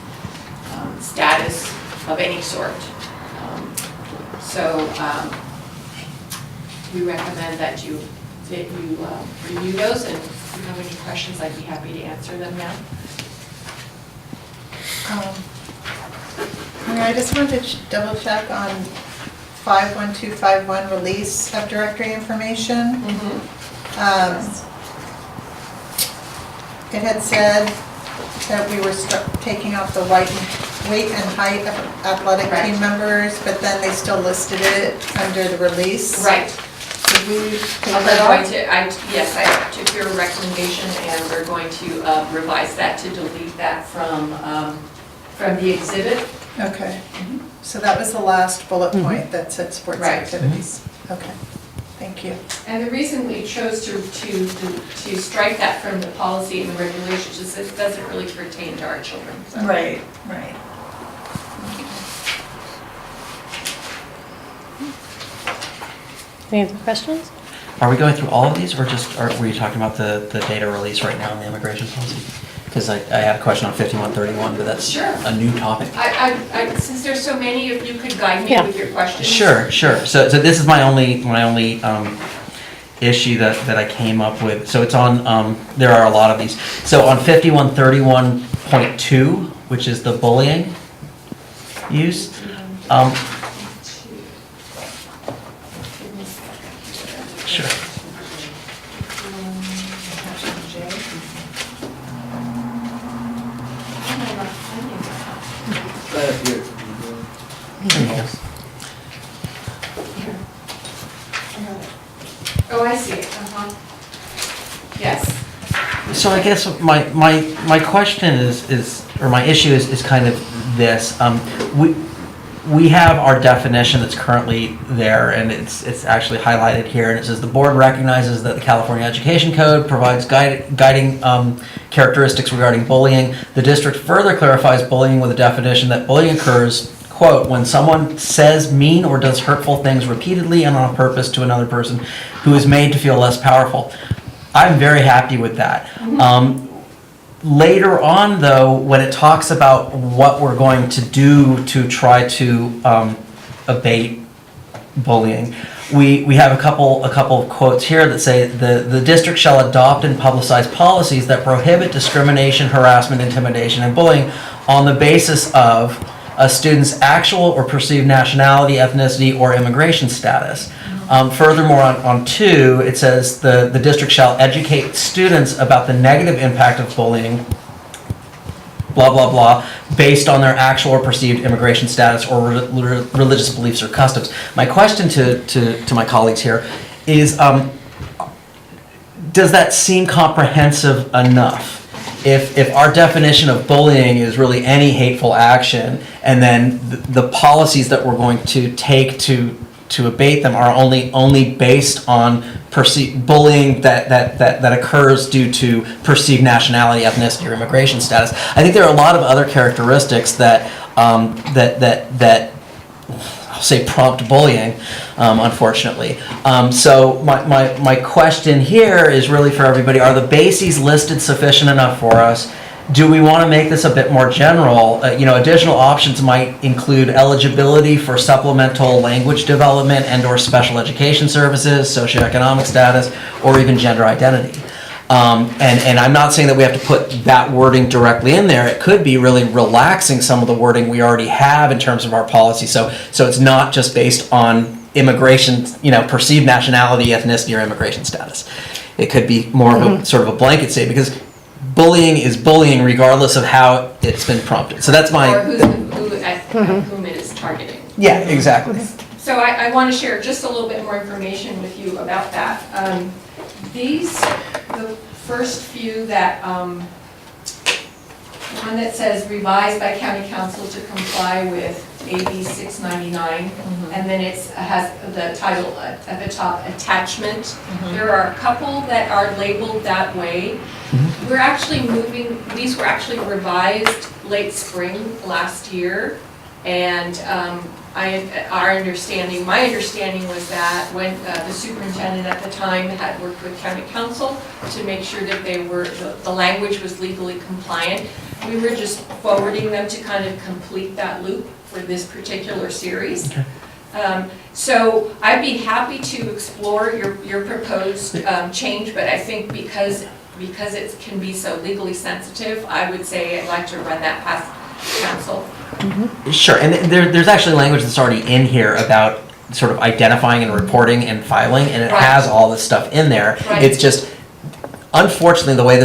status of any sort. So we recommend that you review those, and if you have any questions, I'd be happy to answer them now. I just wanted to double check on 51251, release of directory information. It had said that we were taking off the weight and height of athletic team members, but then they still listed it under the release. Right. Did we take I'm that going off? yes, I took your recommendation, and we're going to revise that to delete that from the exhibit. Okay, so that was the last bullet point that said sports Right. activities. Okay, thank you. And the reason we chose to strike that from the policy and the regulations is it doesn't really pertain to our children. So. Right. Any other questions? Are we going through all of these, or were you talking about the data release right now in the immigration policy? Because I had a question on 5131, but that's Sure. a new topic. Since there's so many, if you could guide me Yeah. with your questions. Sure. So this is my only issue that I came up with. So it's on, there are a lot of these. So on 5131.2, which is the bullying use, sure. Oh, I see it. Yes. So I guess my question is, or my issue is kind of this. We have our definition that's currently there, and it's actually highlighted here, and it says the board recognizes that the California Education Code provides guiding characteristics regarding bullying. The district further clarifies bullying with a definition that bullying occurs, quote, when someone says mean or does hurtful things repeatedly and on purpose to another person who is made to feel less powerful. I'm very happy with that. Later on, though, when it talks about what we're going to do to try to abate bullying. We have a couple of quotes here that say the district shall adopt and publicize policies that prohibit discrimination, harassment, intimidation, and bullying on the basis of a student's actual or perceived nationality, ethnicity, or immigration status. Furthermore, on 2, it says the district shall educate students about the negative impact of bullying, blah, blah, blah, based on their actual or perceived immigration status or religious beliefs or customs. My question to my colleagues here is, does that seem comprehensive enough? If our definition of bullying is really any hateful action, and then the policies that we're going to take to abate them are only based on bullying that occurs due to perceived nationality, ethnicity, or immigration status. I think there are a lot of other characteristics that I'll say prompt bullying, unfortunately. So my question here is really for everybody: are the bases listed sufficient enough for us? Do we want to make this a bit more general? Additional options might include eligibility for supplemental language development and/or special education services, socioeconomic status, or even gender identity. And I'm not saying that we have to put that wording directly in there. It could be really relaxing some of the wording we already have in terms of our policy. So it's not just based on immigration, perceived nationality, ethnicity, or immigration status. It could be more of a sort of a blanket statement, because bullying is bullying regardless of how it's been prompted. So that's Or whom it is targeting. Yeah, exactly. So I want to share just a little bit more information with you about that. The first few that, one that says revised by county council to comply with AB 699, and then it has the title at the top, attachment. There are a couple that are labeled that way. We're actually moving, these were actually revised late spring last year, and my understanding was that when the superintendent at the time had worked with county council to make sure that the language was legally compliant, we were just forwarding them to kind of complete that loop for this particular series. Okay. So I'd be happy to explore your proposed change, but I think because it can be so legally sensitive, I would say I'd like to run that past council. Sure, and there's actually language that's already in here about sort of identifying and reporting and filing, and it Right. has all this stuff in there. Right. It's just, unfortunately, the way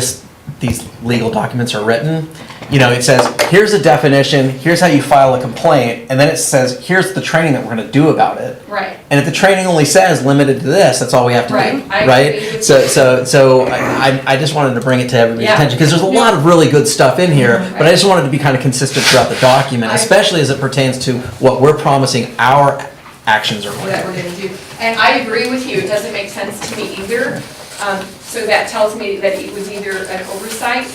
these legal documents are written, it says, here's a definition, here's how you file a complaint, and then it says, here's the training that we're going to do about it. Right. And if the training only says limited to this, that's all we have to Right. do, I agree right? with So I just wanted to bring it to everybody's Yeah. attention, because there's a lot of really good stuff in here, but I just wanted to be kind of consistent throughout the document, especially as it pertains to what we're promising our actions are going That to we're be. gonna do. And I agree with you, it doesn't make sense to me either. So that tells me that it was either an oversight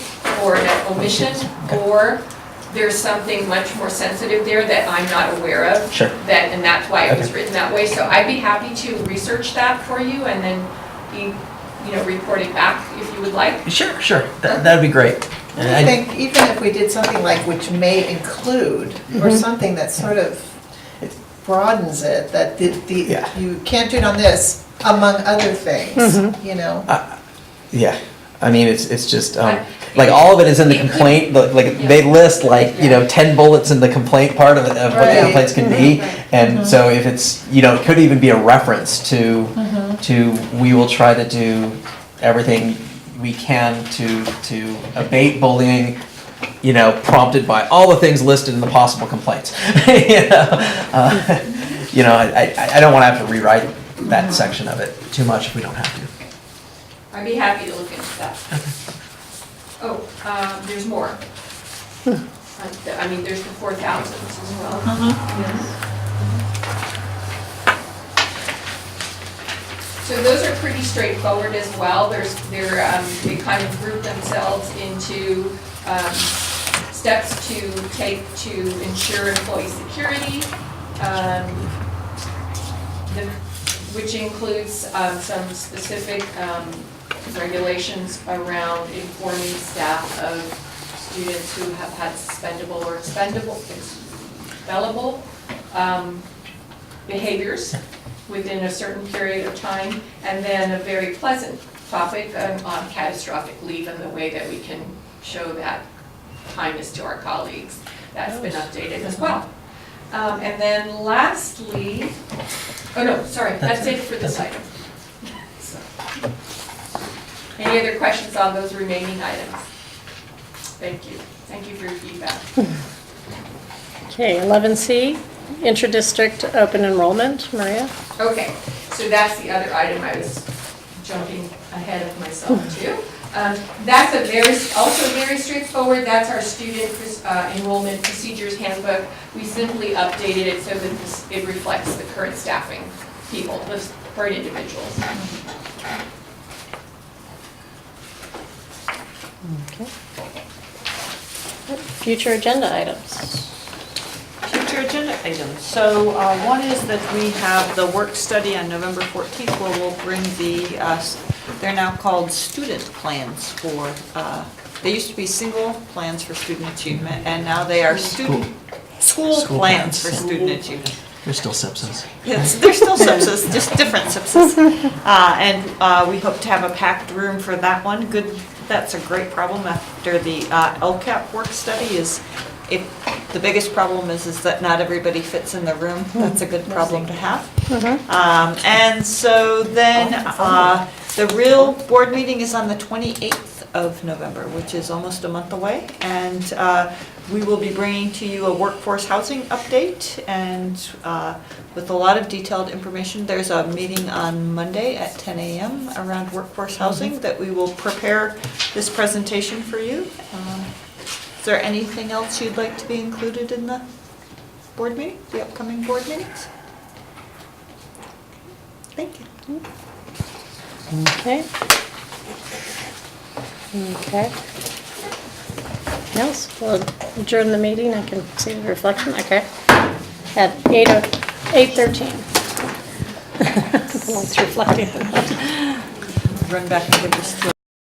or an omission, or there's something much more sensitive there that I'm not aware of. Sure. And that's why it was Okay. written that way. So I'd be happy to research that for you and then report it back if you would like. Sure, that'd be great. And I think even if we did something like which may include, or something that sort of broadens it, that Yeah. you can't do it on this, among other things, Yeah, I mean, it's just, like, all of it is in the complaint, they list 10 bullets in the complaint part of what the Right. complaints can be. And so if it's, it could even be a reference to we will try to do everything we can to abate bullying, prompted by all the things listed in the possible complaints. I don't want to have to rewrite that section of it too much if we don't have to. I'd be happy to look into that. Oh, there's more. I mean, there's the 4,000s as well. So those are pretty straightforward as well. They kind of group themselves into steps to take to ensure employee security, which includes some specific regulations around informing staff of students who have had suspendable or expellable behaviors within a certain period of time, and then a very pleasant topic on catastrophic leave and the way that we can show that kindness to our colleagues. That's been updated as well. And then lastly, oh no, sorry, that's it for this item. So, any other questions on those remaining items? Thank you. Thank you for your feedback. Okay, 11C, intra-district open enrollment. Maria? Okay, so that's the other item I was jumping ahead of myself to. That's also very straightforward. That's our student enrollment procedures handbook. We simply updated it so that it reflects the current staffing people, the current individuals. Okay. Future agenda items. Future agenda items. So one is that we have the work study on November 14th where we'll bring they're now called student plans for, they used to be single plans for student achievement, and now they are school School plans plans. for student achievement. There's still SIPSs. They're still SIPSs, just different SIPSs. And we hope to have a packed room for that one. Good, that's a great problem after the LCAP work study is, if the biggest problem is that not everybody fits in the room. That's a good problem to have. And so then the real board meeting is on the 28th of November, which is almost a month away. And we will be bringing to you a workforce housing update and with a lot of detailed information. There's a meeting on Monday at 10 a.m. around workforce housing that we will prepare this presentation for you. Is there anything else you'd like to be included in the board meeting, the upcoming board meetings? Thank you. Okay. Okay. Else, we'll adjourn the meeting. I can see the reflection. Okay. At 8:13. It's reflecting. Run back and give this to